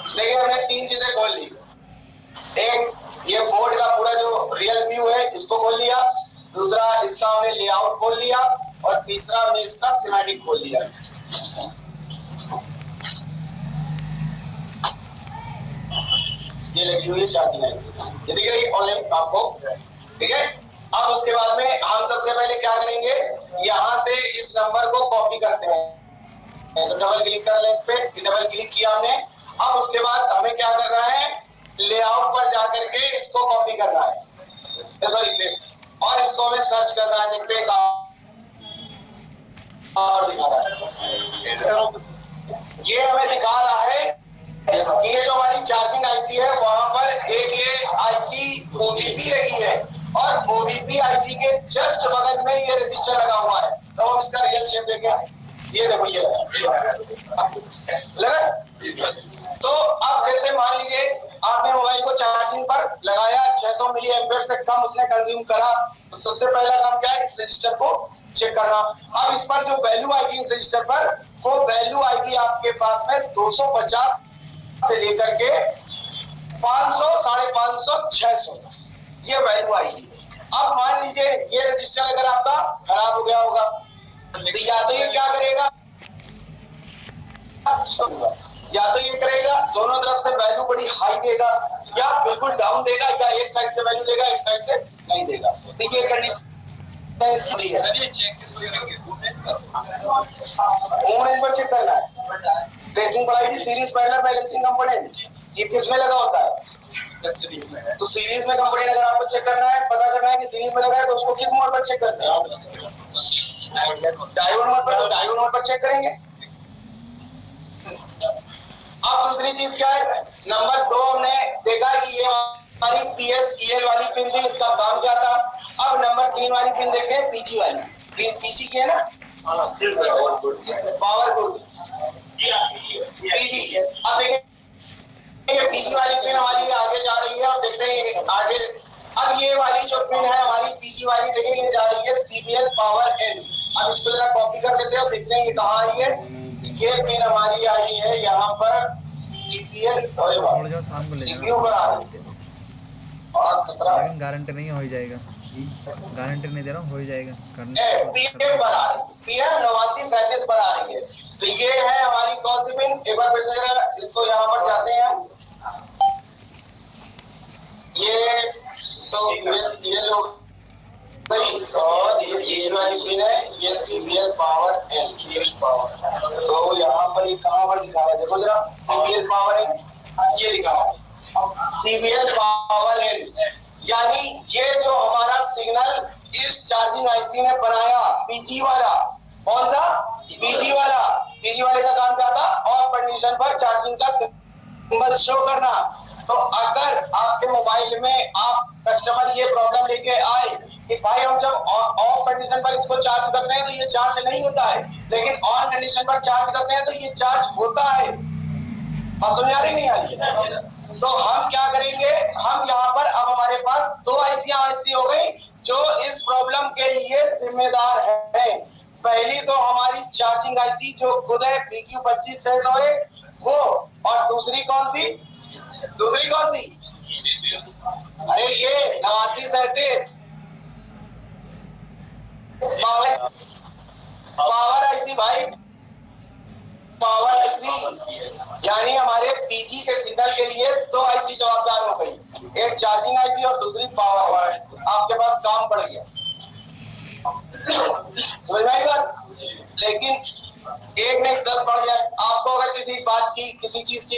Speaker 1: देखिए हमने तीन चीजें खोल ली, एक ये बोर्ड का पूरा जो रियल व्यू है इसको खोल लिया, दूसरा इसका हमने लेआउट खोल लिया और तीसरा हमने इसका स्कीमेटिक खोल लिया। ये लगी हुई है चार्जिंग है, ये दिख रही है ऑनलाइन आपको, ठीक है। अब उसके बाद में हम सबसे पहले क्या करेंगे, यहाँ से इस नंबर को कॉपी करते हैं, तो डबल क्लिक कर लें इस पे, डबल क्लिक किया हमने। अब उसके बाद हमें क्या करना है, लेआउट पर जाकर के इसको कॉपी करना है, सॉरी पेस्ट, और इसको हमें सर्च करना है, देखते हैं और दिखा रहा है, ये हमें दिखा रहा है कि ये जो हमारी चार्जिंग आईसी है वहां पर एक ये आईसी ओबीपी रही है और ओबीपी आईसी के जस्ट बगल में ये रजिस्टर लगा हुआ है। तो हम इसका रियल शेप देखें, ये देखो ये लगा। तो अब जैसे मान लीजिए आपने मोबाइल को चार्जिंग पर लगाया, 600 मिली एम्पियर से कम उसने कंज्यूम करा, तो सबसे पहला काम क्या है, इस रजिस्टर को चेक करना। अब इस पर जो वैल्यू आएगी इस रजिस्टर पर, वो वैल्यू आएगी आपके पास में 250 से लेकर के 500, 550, 600 ये वैल्यू आएगी। अब मान लीजिए ये रजिस्टर अगर आपका खराब हो गया होगा, तो या तो ये क्या करेगा, या तो ये करेगा दोनों तरफ से वैल्यू बड़ी हाई देगा, या बिल्कुल डाउन देगा, या एक साइड से वैल्यू देगा एक साइड से नहीं देगा। तो ये कंडीशन पर चेक करना है। Tracing quality series parallel balancing component ये किस में लगा होता है, तो सीरीज में कंपोनेंट अगर आपको चेक करना है, पता करना है कि सीरीज में लगा है, तो उसको किस मोड पर चेक करते हैं, डायोड मोड पर। तो डायोड मोड पर चेक करेंगे। अब दूसरी चीज क्या है, नंबर 2 हमने देखा कि ये हमारी PSEL वाली पिन थी, इसका काम क्या था। अब नंबर 3 वाली पिन देखते हैं, PG वाली PG की है ना, पावर गुड PG। अब देखें ये PG वाली पिन हमारी आगे जा रही है, अब देखते हैं आगे। अब ये वाली जो पिन है हमारी PG वाली, देखें ये जा रही है CBL पावर N। अब इसको जरा कॉपी कर लेते हैं और देखते हैं ये कहाँ आई है। ये पिन हमारी आई है यहाँ पर CBL CPU पर आ रही है।
Speaker 3: लेकिन गारंटी नहीं हो जाएगा, गारंटी नहीं दे रहा हूँ, हो जाएगा।
Speaker 1: PM पर आ रही है, PM 8937 पर आ रही है। तो ये है हमारी कौन सी पिन, एक बार फिर से जरा इसको यहाँ पर जाते हैं। ये तो PSEL हो गई, और ये PG वाली पिन है, ये CBL पावर N। तो यहाँ पर ये कहाँ पर दिखा रहा है, देखो जरा CBL पावर N ये दिखा रहा है, CBL पावर N। यानी ये जो हमारा सिग्नल इस चार्जिंग आईसी ने बनाया PG वाला, कौन सा PG वाला, PG वाले का काम क्या था, ऑफ कंडीशन पर चार्जिंग का सिंबल शो करना। तो अगर आपके मोबाइल में आप कस्टमर ये प्रॉब्लम लेके आए कि भाई हम जब ऑफ कंडीशन पर इसको चार्ज करते हैं तो ये चार्ज नहीं होता है, लेकिन ऑन कंडीशन पर चार्ज करते हैं तो ये चार्ज होता है, बात समझ आ रही नहीं आ रही। तो हम क्या करेंगे, हम यहाँ पर अब हमारे पास 2 आईसियां ऐसी हो गई जो इस प्रॉब्लम के लिए जिम्मेदार है। पहली तो हमारी चार्जिंग आईसी जो खुद है PQ25601 वो, और दूसरी कौन सी, अरे ये 8937 पावर आईसी भाई, पावर आईसी। यानी हमारे PG के सिग्नल के लिए 2 आईसी जवाबदार हो गई, एक चार्जिंग आईसी और दूसरी पावर। आपके पास काम बढ़ गया, समझ में आई बात। लेकिन एक नहीं 10 बढ़ जाए। आपको अगर किसी बात की, किसी चीज की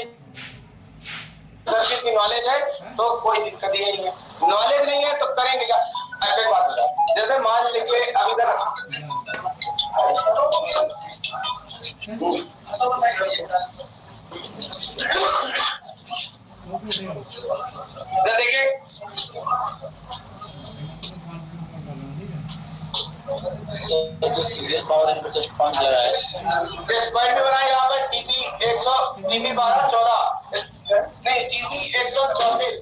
Speaker 1: सर्किट की नॉलेज है तो कोई दिक्कत ही नहीं है, नॉलेज नहीं है तो करेंगे क्या। अच्छा बात है, जैसे मान लीजिए अभी तक देखिए जो serial power input test point लगाया है, टेस्ट पॉइंट में बनाया यहाँ पर TP 1214 नहीं TP 134।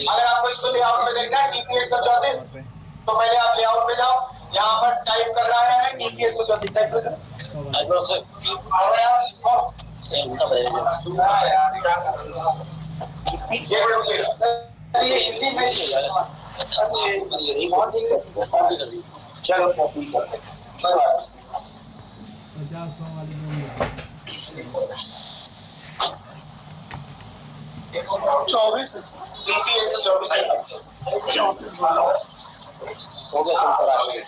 Speaker 1: अगर आपको इसको लेआउट में देखना है TP 134 तो पहले आप लेआउट पे जाओ, यहाँ पर टाइप कर रहा है TP 134 टाइप कर। चलो
Speaker 5: 50-100 वाली
Speaker 1: चौबीस TP 124 हो गया सिंपल आ गया।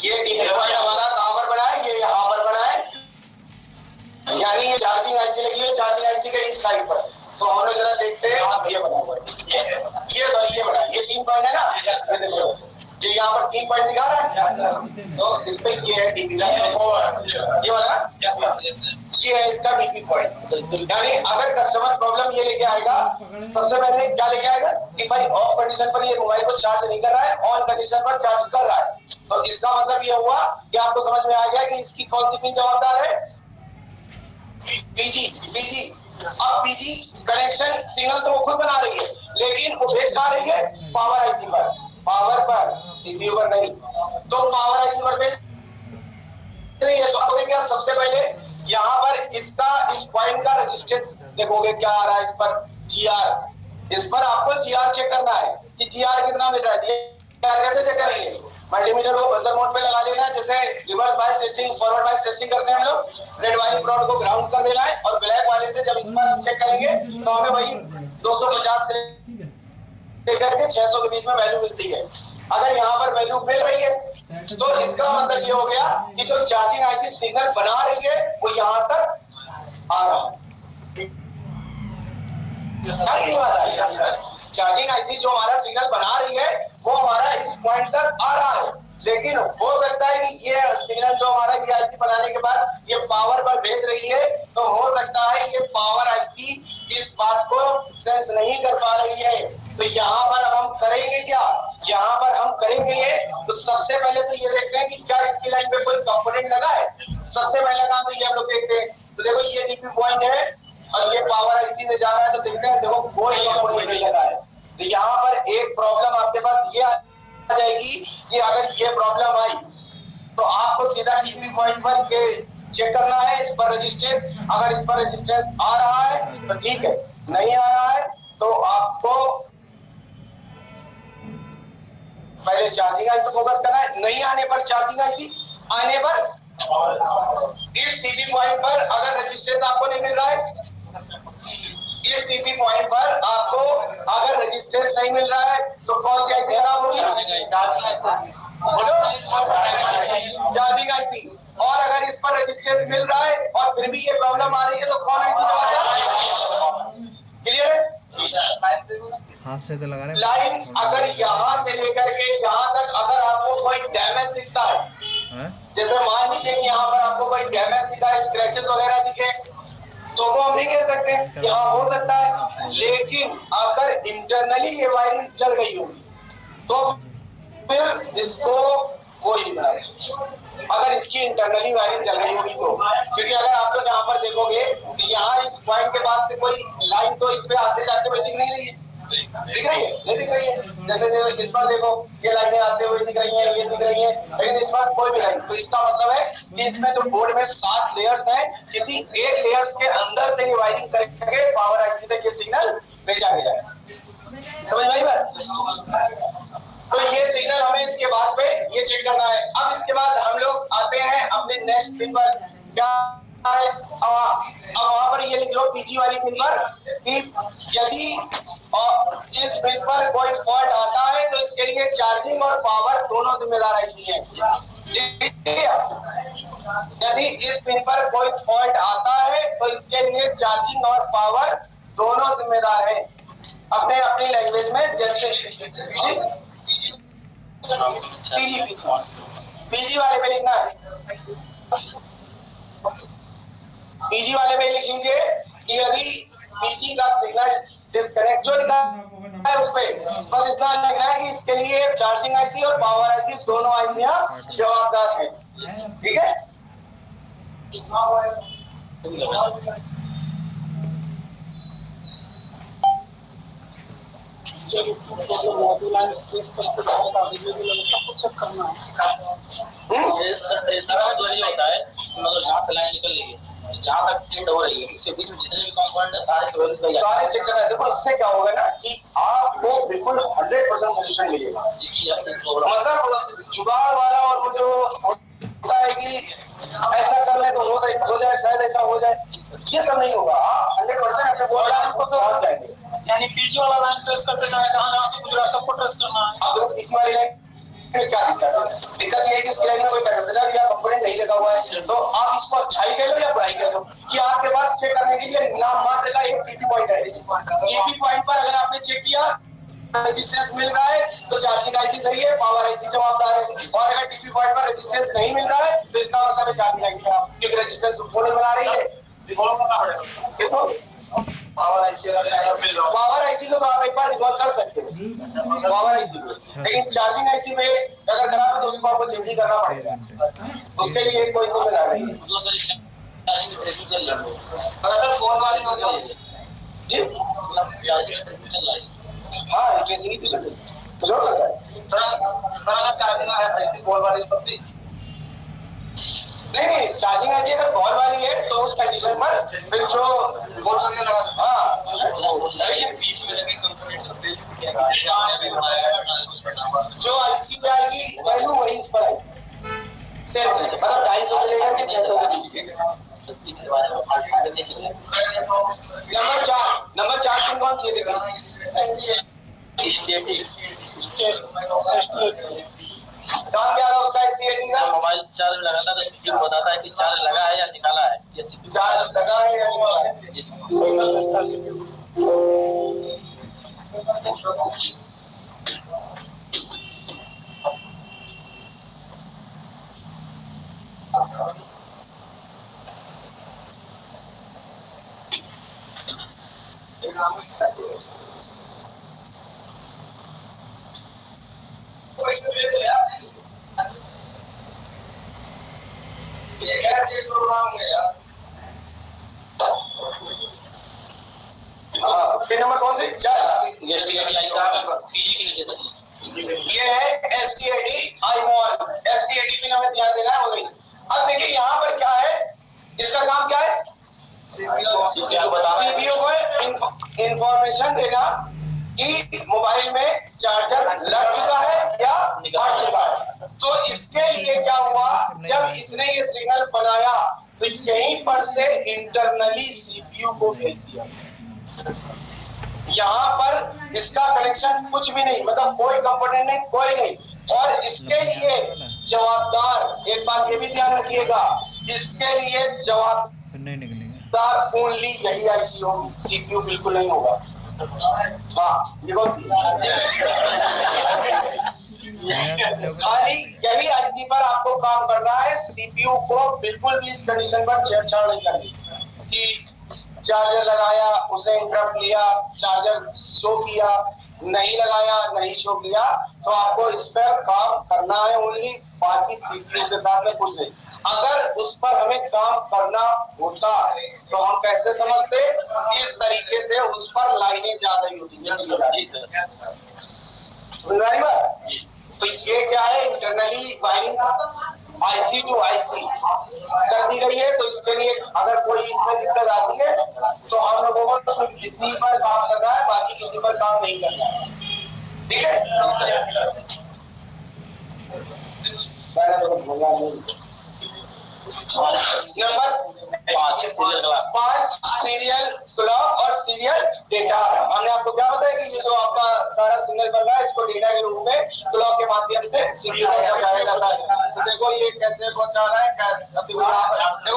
Speaker 1: ये TP पॉइंट हमारा कहाँ पर बना है, ये यहाँ पर बना है, यानी ये चार्जिंग आईसी लगी है चार्जिंग आईसी के इस साइड पर। तो हम लोग जरा देखते हैं, अब ये बना हुआ है, ये सॉरी ये बना, ये 3 पॉइंट है ना, ये यहाँ पर 3 पॉइंट दिखा रहा है, तो इस पे ये है डीपी लाइन, ये वाला ये है इसका डीपी पॉइंट। यानी अगर कस्टमर प्रॉब्लम ये लेके आएगा, सबसे पहले क्या लेके आएगा कि भाई ऑफ कंडीशन पर ये मोबाइल को चार्ज नहीं कर रहा है, ऑन कंडीशन पर चार्ज कर रहा है। तो इसका मतलब ये हुआ कि आपको समझ में आ गया कि इसकी कौन सी पिन जवाबदार है, पीजी। अब पीजी कनेक्शन सिग्नल तो वो खुद बना रही है, लेकिन वो भेज कहाँ रही है, पावर आईसी पर, पावर पर, सीपीयू पर नहीं। तो पावर आईसी पर भेज रही है। तो आपको क्या सबसे पहले यहाँ पर इसका इस पॉइंट का रेजिस्टेंस देखोगे क्या आ रहा है, इस पर जीआर, इस पर आपको जीआर चेक करना है कि जीआर कितना मिल रहा है। जीआर कैसे चेक करेंगे, मल्टीमीटर को बजर मोड पे लगा लेना है, जैसे reverse bias testing forward bias testing करते हैं हम लोग। रेड वाली प्रोड को ग्राउंड कर देना है और ब्लैक वाले से जब इस पर हम चेक करेंगे तो हमें वही 250 से लेकर के 600 के बीच में वैल्यू मिलती है। अगर यहाँ पर वैल्यू मिल रही है तो इसका मतलब ये हो गया कि जो चार्जिंग आईसी सिग्नल बना रही है वो यहाँ तक आ रहा है। बात आ रही है, चार्जिंग आईसी जो हमारा सिग्नल बना रही है वो हमारा इस पॉइंट तक आ रहा है, लेकिन हो सकता है कि ये सिग्नल जो हमारा ये आईसी बनाने के बाद ये पावर पर भेज रही है, तो हो सकता है ये पावर आईसी इस बात को सेंस नहीं कर पा रही है। तो यहाँ पर अब हम करेंगे क्या, यहाँ पर हम करेंगे ये, तो सबसे पहले तो ये देखते हैं कि क्या इसकी लाइन पे कोई कंपोनेंट लगा है। सबसे पहला काम तो ये हम लोग देखते हैं। तो देखो ये डीपी पॉइंट है और ये पावर आईसी से जा रहा है, तो देखते हैं देखो कोई कंपोनेंट नहीं लगा है। तो यहाँ पर एक प्रॉब्लम आपके पास ये आ जाएगी कि अगर ये प्रॉब्लम आई तो आपको सीधा डीपी पॉइंट पर ये चेक करना है, इस पर रेजिस्टेंस, अगर इस पर रेजिस्टेंस आ रहा है तो ठीक है, नहीं आ रहा है तो आपको पहले चार्जिंग आईसी फोकस करना है। नहीं आने पर चार्जिंग आईसी, आने पर इस टीपी पॉइंट पर अगर रेजिस्टेंस आपको नहीं मिल रहा है, इस टीपी पॉइंट पर आपको अगर रेजिस्टेंस नहीं मिल रहा है तो कौन सी आईसी खराब होगी, चार्जिंग आईसी। और अगर इस पर रेजिस्टेंस मिल रहा है और फिर भी ये प्रॉब्लम आ रही है तो कौन आईसी जवाब, क्लियर है।
Speaker 3: हाथ से तो लगा रहे
Speaker 1: लाइन अगर यहाँ से लेकर के यहाँ तक अगर आपको कोई डैमेज दिखता है, जैसे मान लीजिए कि यहाँ पर आपको कोई डैमेज दिखा, स्क्रैचेस वगैरह दिखे, तो हम नहीं कह सकते, यहाँ हो सकता है। लेकिन अगर इंटरनली ये वायरिंग चल गई होगी तो फिर इसको कोई नहीं बना सकता। अगर इसकी इंटरनली वायरिंग चल गई होगी तो, क्योंकि अगर आप लोग यहाँ पर देखोगे कि यहाँ इस पॉइंट के पास से कोई लाइन तो इस पे आते जाते हुए दिख नहीं रही है, दिख रही है, नहीं दिख रही है। जैसे इस पर देखो ये लाइनें आते हुए दिख रही हैं, ये दिख रही हैं, लेकिन इस पर कोई भी लाइन, तो इसका मतलब है कि इसमें जो बोर्ड में 7 लेयर्स हैं, किसी एक लेयर्स के अंदर से ही वायरिंग करके पावर आईसी तक ये सिग्नल भेजा गया है। समझ में आई बात। तो ये सिग्नल हमें इसके बाद पे ये चेक करना है। अब इसके बाद हम लोग आते हैं अपने नेक्स्ट पिन पर, क्या है, अब वहां पर ये लिख लो पीजी वाली पिन पर कि यदि इस पिन पर कोई फॉल्ट आता है तो इसके लिए चार्जिंग और पावर दोनों जिम्मेदार आईसी हैं। यदि इस पिन पर कोई फॉल्ट आता है तो इसके लिए चार्जिंग और पावर दोनों जिम्मेदार हैं। अपने अपनी लैंग्वेज में, जैसे पीजी वाले पे लिखना है, पीजी वाले पे लिख लीजिए कि यदि पीजी का सिग्नल डिस्कनेक्ट जो लिखा है उस पे बस इतना लिखना है कि इसके लिए चार्जिंग आईसी और पावर आईसी दोनों आईसियां जवाबदार हैं। ठीक है,
Speaker 9: होता है मतलब जहाँ से लाइन निकल रही है, जहाँ तक टिल्ट हो रही है, उसके बीच में जितने भी कंपोनेंट है सारे
Speaker 1: चेक करना है। देखो इससे क्या होगा ना कि आपको बिल्कुल 100% सोल्यूशन मिलेगा। मतलब जुगाड़ वाला और वो जो होता है कि ऐसा कर ले तो हो जाए, शायद ऐसा हो जाए, ये सब नहीं होगा। आप 100% अपने गोल को पहुंच जाएंगे।
Speaker 5: यानी पीजी वाला लाइन प्रेस करते जाए, जहाँ से गुजरा सबको टेस्ट करना है।
Speaker 1: अब देखो पीछे वाली लाइन में क्या दिक्कत है, दिक्कत ये है कि उस लाइन में कोई कैपेसिटर या कंपोनेंट नहीं लगा हुआ है। तो आप इसको अच्छाई कह लो या बुराई कह लो कि आपके पास चेक करने के लिए नाम मात्र का एक टीपी पॉइंट है। टीपी पॉइंट पर अगर आपने चेक किया रेजिस्टेंस मिल रहा है तो चार्जिंग आईसी सही है, पावर आईसी जवाबदार है। और अगर टीपी पॉइंट पर रेजिस्टेंस नहीं मिल रहा है तो इसका मतलब है चार्जिंग आईसी खराब, क्योंकि रेजिस्टेंस वो नहीं बना रही है। रिकॉल करना पड़ेगा किसको? पावर आईसी को तो आप एक बार रिकॉल कर सकते हो पावर आईसी को, लेकिन चार्जिंग आईसी में अगर खराब है तो उसको आपको चेंज ही करना पड़ेगा। उसके लिए कोई तो मिला नहीं है।
Speaker 9: चार्जिंग ट्रेसिंग चल रहा है,
Speaker 1: अगर फोन वाली हो तो जी
Speaker 9: चार्जिंग ट्रेसिंग चल रहा है।
Speaker 1: हाँ ट्रेसिंग ही तो चल रही है, तो जो लगा है थोड़ा चार्जिंग है ऐसी कॉल वाली तो नहीं, चार्जिंग आईसी अगर कॉल वाली है तो उस कंडीशन पर फिर जो रिपोर्ट करने लगा हाँ सही है। बीच में लगे कंपोनेंट्स जो आईसी पे आएगी वैल्यू वही इस पर आएगी, सेम से मतलब 250 से लेकर के 600 के बीच में। नंबर 4 पिन कौन सी है देखिए? काम क्या रहा उसका STAT का?
Speaker 9: मोबाइल चार्ज लगाता है तो बताता है कि चार्ज लगा है या निकाला है, ये
Speaker 1: चार्ज लगा है या निकाला है। पिन नंबर कौन सी? 4 ये है STAT iMon। STAT पिन हमें ध्यान देना है, हो गई। अब देखिए यहाँ पर क्या है, इसका काम क्या है? CPU को इंफॉर्मेशन देना कि मोबाइल में चार्जर लग चुका है या हट चुका है। तो इसके लिए क्या हुआ, जब इसने ये सिग्नल बनाया तो यहीं पर से इंटरनली CPU को भेज दिया। यहाँ पर इसका कनेक्शन कुछ भी नहीं, मतलब कोई कंपोनेंट नहीं, कोई नहीं। और इसके लिए जवाबदार, एक बात ये भी ध्यान रखिएगा, इसके लिए जवाबदार ओनली यही आईसी होगी, CPU बिल्कुल नहीं होगा। हाँ ये कौन सी? खाली यही आईसी पर आपको काम करना है। CPU को बिल्कुल भी इस कंडीशन पर छेड़छाड़ नहीं करनी कि चार्जर लगाया उसने इंटरप्ट लिया, चार्जर शो किया, नहीं लगाया नहीं शो किया, तो आपको इस पर काम करना है ओनली, बाकी CPU के साथ में कुछ नहीं। अगर उस पर हमें काम करना होता तो हम कैसे समझते, इस तरीके से उस पर लाइनें जा रही होती है। तो ये क्या है, internally wiring IC two IC कर दी गई है। तो इसके लिए अगर कोई इसमें दिक्कत आती है तो हम लोगों को सिर्फ किसी पर काम करना है, बाकी किसी पर काम नहीं करना है, ठीक है? नंबर 5 सीरियल क्लॉक और सीरियल डेटा। हमने आपको क्या बताया कि ये जो आपका सारा सिग्नल बन रहा है इसको डेटा के रूप में क्लॉक के माध्यम से सीरियल में पहुंचाया जाता है। तो देखो ये कैसे पहुंचा रहा है, देखो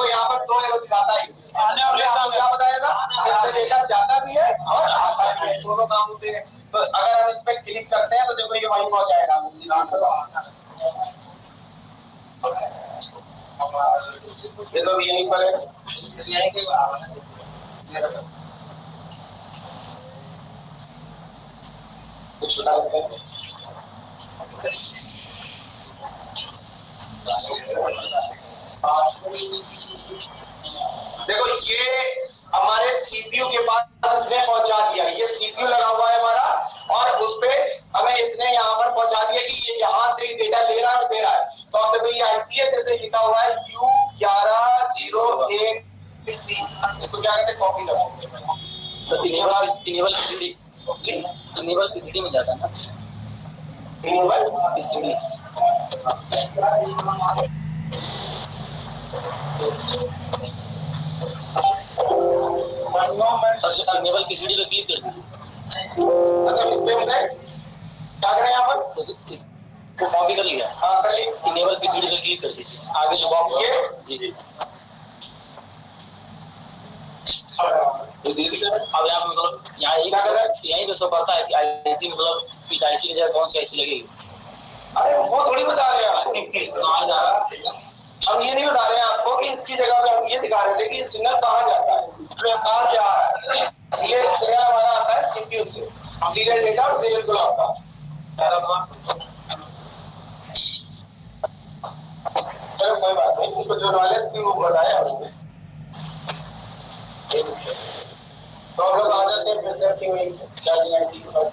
Speaker 1: यहाँ पर 2 एरो दिखाता है। हमने आपको क्या बताया था, इससे डेटा जाता भी है और आता भी है, दोनों काम होते हैं। तो अगर हम इस पे क्लिक करते हैं तो देखो ये वहीं पहुंचाएगा देखो यहीं पर है, यहीं के देखो ये हमारे CPU के पास इसने पहुंचा दिया। ये CPU लगा हुआ है हमारा और उस पे हमें इसने यहाँ पर पहुंचा दिया कि ये यहाँ से डेटा ले रहा है और दे रहा है। तो आप देखो ये IC है, जैसे लिखा हुआ है U1101C, इसको क्या कहते हैं, कॉपी लगाओगे
Speaker 9: इनेबल PCD में जाता है ना,
Speaker 1: इनेबल
Speaker 9: PCD सबसे इनेबल PCD पे क्लिक कर दीजिए।
Speaker 1: अच्छा इस पे मुझे क्या करें यहाँ पर,
Speaker 9: इसको कॉपी कर लिया,
Speaker 1: हाँ कर ली।
Speaker 9: इनेबल PCD पे क्लिक कर दीजिए, आगे जो बॉक्स
Speaker 1: ये
Speaker 9: जी जी
Speaker 1: ये दे दी कर।
Speaker 9: अब यहाँ मतलब यहाँ यही पे शो करता है कि आईसी मतलब इस आईसी की जगह कौन सी आईसी लगेगी।
Speaker 1: अरे वो थोड़ी बता रहे हैं आपको कहाँ जा रहा है। हम ये नहीं बता रहे हैं आपको कि इसकी जगह पे हम ये दिखा रहे थे कि सिग्नल कहाँ जाता है, कहाँ से आ रहा है। ये सिग्नल हमारा आता है सीपीयू से, सीरियल डेटा और सीरियल को आता है। चलो कोई बात नहीं, उसको जो नॉलेज थी वो बताया हमने। तो हम लोग आ जाते हैं फिर से अपनी वही चार्जिंग आईसी के पास।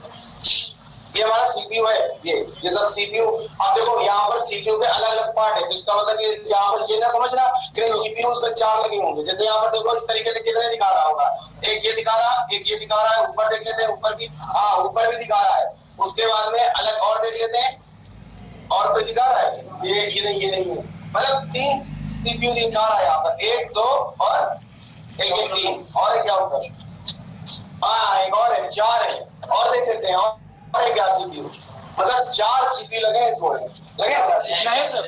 Speaker 1: ये हमारा सीपीयू है, ये सब सीपीयू। अब देखो यहाँ पर सीपीयू के अलग अलग पार्ट है, तो इसका मतलब ये यहाँ पर ये ना समझना कि सीपीयू उसमें 4 लगे होंगे। जैसे यहाँ पर देखो इस तरीके से कितने दिखा रहा होगा, एक ये दिखा रहा, एक ये दिखा रहा है, ऊपर देख लेते हैं, ऊपर भी, हाँ ऊपर भी दिखा रहा है। उसके बाद में अलग और देख लेते हैं, और कोई दिखा रहा है, ये नहीं है, मतलब 3 सीपीयू दिखा रहा है यहाँ पर, 1 2 और एक 3 और क्या ऊपर, हाँ एक और है, 4 है और देख लेते हैं, और क्या सीपीयू, मतलब 4 सीपीयू लगे हैं इस बोर्ड में। लगे नहीं सर,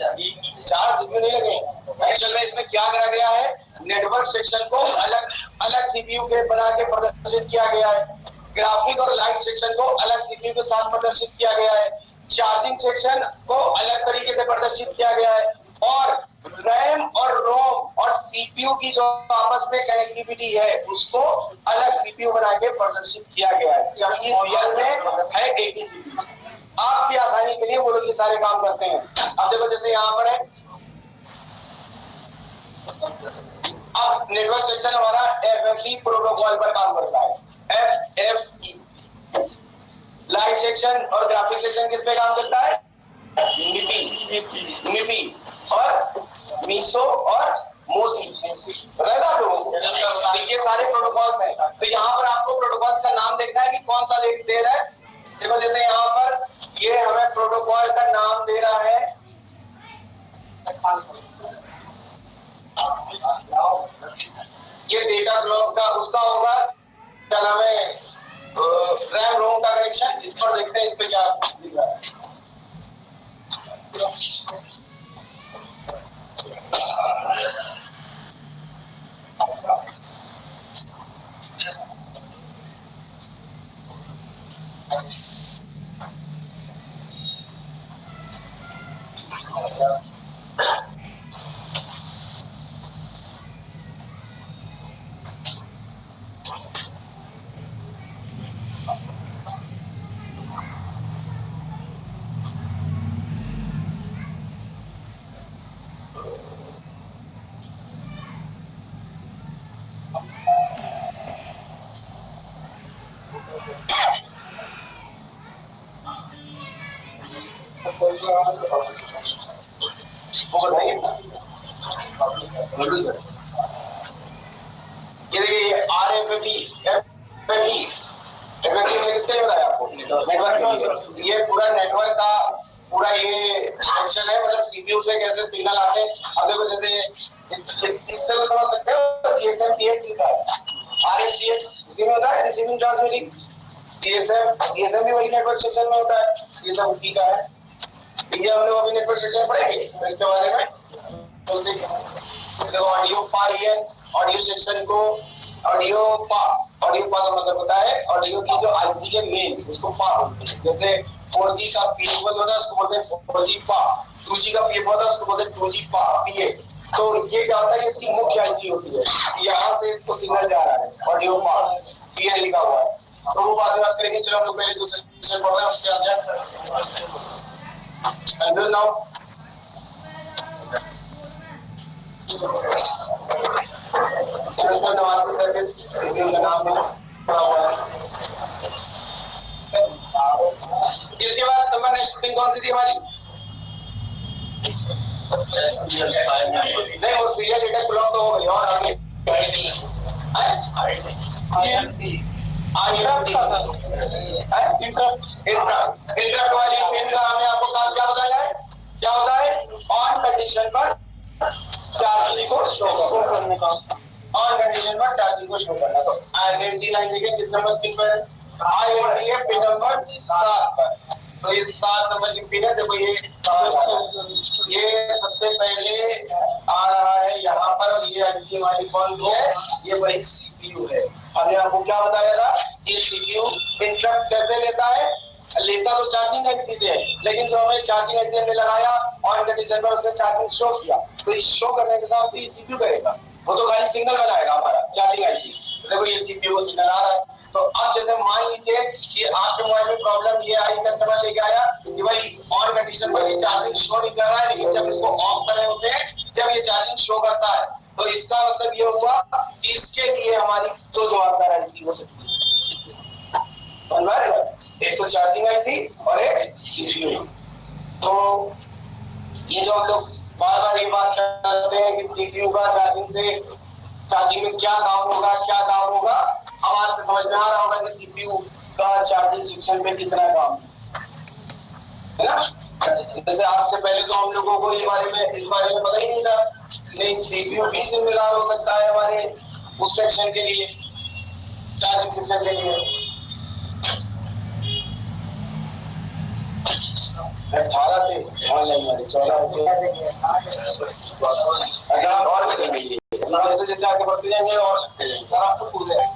Speaker 1: 4 सीपीयू नहीं लगे। एक्चुअल में इसमें क्या करा गया है, नेटवर्क सेक्शन को अलग अलग सीपीयू के बना के प्रदर्शित किया गया है, ग्राफिक और लाइट सेक्शन को अलग सीपीयू के साथ प्रदर्शित किया गया है, चार्जिंग सेक्शन को अलग तरीके से प्रदर्शित किया गया है, और रैम और रोम और सीपीयू की जो आपस में कनेक्टिविटी है उसको अलग सीपीयू बना के प्रदर्शित किया गया है, जबकि रियल में है एक ही सीपीयू। आपकी आसानी के लिए वो लोग ये सारे काम करते हैं। अब देखो जैसे यहाँ पर है, अब नेटवर्क सेक्शन हमारा FFE प्रोटोकॉल पर काम करता है, FFE। लाइट सेक्शन और ग्राफिक सेक्शन किस पे काम करता है, MIPI और मीसो और मोसी, रहेगा आप लोगों को। तो ये सारे प्रोटोकॉल्स हैं। तो यहाँ पर आपको प्रोटोकॉल्स का नाम देखना है कि कौन सा दे रहा है। देखो जैसे यहाँ पर ये हमें प्रोटोकॉल का नाम दे रहा है, ये डेटा ब्लॉक का उसका होगा, क्या नाम है, रैम रोम का कनेक्शन। इस पर देखते हैं इस पे क्या दिख रहा है। वो बताइए सर। ये देखिए RFFE मैंने किसके लिए बताया आपको, नेटवर्क। ये पूरा नेटवर्क का पूरा ये सेक्शन है, मतलब सीपीयू से कैसे सिग्नल आते हैं। अब देखो जैसे इससे तो समझ सकते हो, GSM TX लिखा है, RSTX उसी में होता है, रिसीविंग ट्रांसमिटिंग। GSM भी वही नेटवर्क सेक्शन में होता है, ये सब उसी का है। ये हम लोग अभी नेटवर्क सेक्शन पढ़ेंगे तो इसके बारे में। तो देखो ऑडियो पाइन, ऑडियो सेक्शन को ऑडियो पा का मतलब होता है ऑडियो की जो आईसी के मेन, उसको पा बोलते हैं। जैसे 4G का PF होता है उसको बोलते हैं 4G पा, 2G का PF होता है उसको बोलते हैं 2G पा PA। तो ये क्या होता है, इसकी मुख्य आईसी होती है, यहाँ से इसको सिग्नल जा रहा है, ऑडियो पा PA लिखा हुआ है। तो वो बाद में बात करेंगे। चलो हम लोग पहले दूसरे सेक्शन पढ़ रहे हैं, उसके बाद and now नवासी सर्विस का नाम पड़ा हुआ है। इसके बाद नंबर नेक्स्ट पिन कौन सी थी हमारी, नहीं वो सीरियल डेटा ब्लॉक तो हो गई, और आगे इंटरप्ट वाली पिन का हमने आपको काम क्या बताया है, क्या होता है, ऑन कंडीशन पर चार्जिंग को शो करने का, ऑन कंडीशन पर चार्जिंग को शो करना। तो INT9 देखिए किस नंबर पिन पर, INT है पिन नंबर 7 पर। तो ये 7 नंबर की पिन है। देखो ये सबसे पहले आ रहा है यहाँ पर, और ये आईसी हमारी कौन सी है, ये वही सीपीयू है। हमने आपको क्या बताया था, ये सीपीयू इंटरप्ट कैसे लेता है, लेता तो चार्जिंग आईसी से है, लेकिन जो हमें चार्जिंग आईसी हमने लगाया ऑन कंडीशन पर उसने चार्जिंग शो किया, तो इस शो करने के काम तो सीपीयू करेगा, वो तो खाली सिग्नल बनाएगा हमारा चार्जिंग आईसी। देखो ये सीपीयू को सिग्नल आ रहा है। तो अब जैसे मान लीजिए कि आपके मोबाइल में प्रॉब्लम ये आई, कस्टमर लेके आया कि भाई ऑन कंडीशन पर ये चार्जिंग शो नहीं कर रहा है, लेकिन जब इसको ऑफ कर रहे होते हैं जब ये चार्जिंग शो करता है, तो इसका मतलब ये हुआ कि इसके लिए हमारी दो जवाबदार आईसी हो सकती है, एक तो चार्जिंग आईसी और एक सीपीयू। तो ये जो हम लोग बार बार ये बात करते हैं कि सीपीयू का चार्जिंग में क्या काम होगा, अब आज से समझ में आ रहा होगा कि सीपीयू का चार्जिंग सेक्शन में कितना काम है ना। जैसे आज से पहले तो हम लोगों को इस बारे में पता ही नहीं था, नहीं सीपीयू भी जिम्मेदार हो सकता है हमारे उस सेक्शन के लिए, चार्जिंग सेक्शन के लिए। 18 थे ऑनलाइन वाले, 14 और घटेंगे, जैसे जैसे आगे बढ़ते जाएंगे और सर आपको पूछ रहे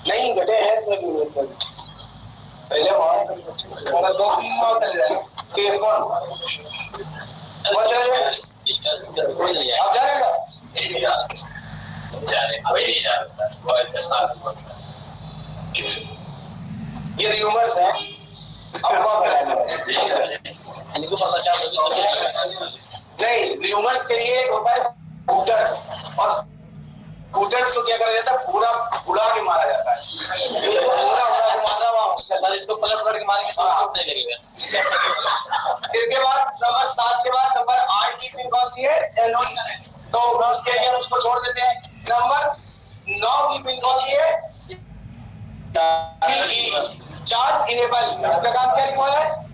Speaker 1: नहीं घटे हैं इसमें भी पहले वहां तक 2-3 माह चले जाएंगे, फिर कौन आप जा रहे ये र्यूमर्स है, नहीं र्यूमर्स के लिए एक होता है कूटर्स, और कूटर्स को क्या करा जाता है, पूरा उड़ा के मारा जाता है, पूरा उड़ा के मारा वहां इसको पलट पलट के मारेंगे तो आप नहीं लगेगा। इसके बाद नंबर 7 के बाद नंबर 8 की पिन कौन सी है, एलई, तो उसके लिए उसको छोड़ देते हैं। नंबर 9 की पिन कौन सी है, चार्ज इनेबल, इसका काम क्या लिखा है,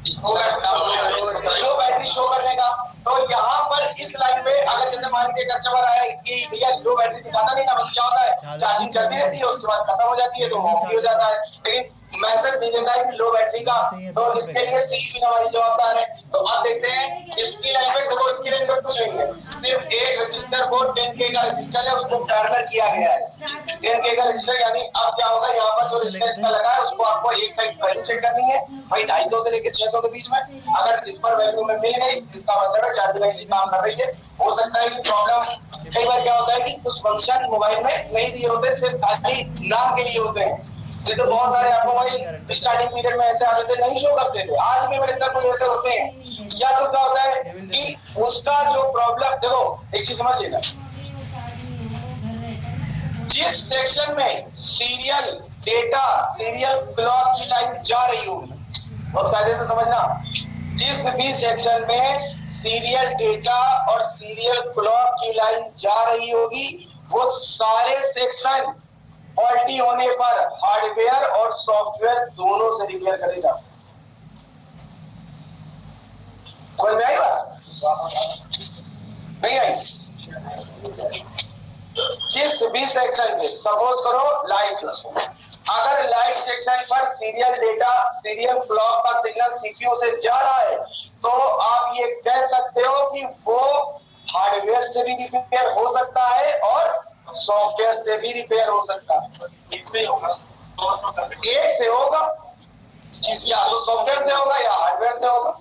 Speaker 1: लो बैटरी शो करने का। तो यहाँ पर इस लाइन में अगर जैसे मान के कस्टमर आए कि भैया लो बैटरी दिखाता नहीं ना, बस क्या होता है चार्जिंग चलती रहती है, उसके बाद खत्म हो जाती है तो ऑफ हो जाता है, लेकिन मैसेज नहीं देता है कि लो बैटरी का। तो इसके लिए सी पिन हमारी जवाबदार है। तो अब देखते हैं इसकी लाइन पे, देखो इसकी लाइन पे कुछ नहीं है, सिर्फ एक रजिस्टर को 10K का रजिस्टर है, उसको टर्नर किया गया है 10K का रजिस्टर। यानी अब क्या होगा, यहाँ पर जो रजिस्टर इसका लगा है उसको आपको एक साइड वैल्यू चेक करनी है भाई 250 से लेके 600 के बीच में, अगर इस पर वैल्यू में मिल गई इसका मतलब है चार्जिंग ऐसी काम कर रही है। हो सकता है कि प्रॉब्लम कई बार क्या होता है कि कुछ फंक्शन मोबाइल में नहीं दिए होते, सिर्फ खाली नाम के लिए होते हैं। जैसे बहुत सारे आपको मोबाइल स्टार्टिंग पीरियड में ऐसे आते थे, नहीं शो करते थे, आज भी मेरे तक कुछ ऐसे होते हैं। या तो क्या होता है कि उसका जो प्रॉब्लम, देखो एक चीज समझ लेना, जिस सेक्शन में सीरियल डेटा सीरियल क्लॉक की लाइन जा रही होगी, बहुत कायदे से समझना, जिस भी सेक्शन में सीरियल डेटा और सीरियल क्लॉक की लाइन जा रही होगी, वो सारे सेक्शन फॉल्टी होने पर हार्डवेयर और सॉफ्टवेयर दोनों से रिपेयर करे जाते। समझ में आई बात, नहीं आई? जिस भी सेक्शन में सपोज करो लाइट सेक्शन, अगर लाइट सेक्शन पर सीरियल डेटा सीरियल क्लॉक का सिग्नल सीपीयू से जा रहा है, तो आप ये कह सकते हो कि वो हार्डवेयर से भी रिपेयर हो सकता है और सॉफ्टवेयर से भी रिपेयर हो सकता है। एक से होगा, या तो सॉफ्टवेयर से होगा या हार्डवेयर से होगा।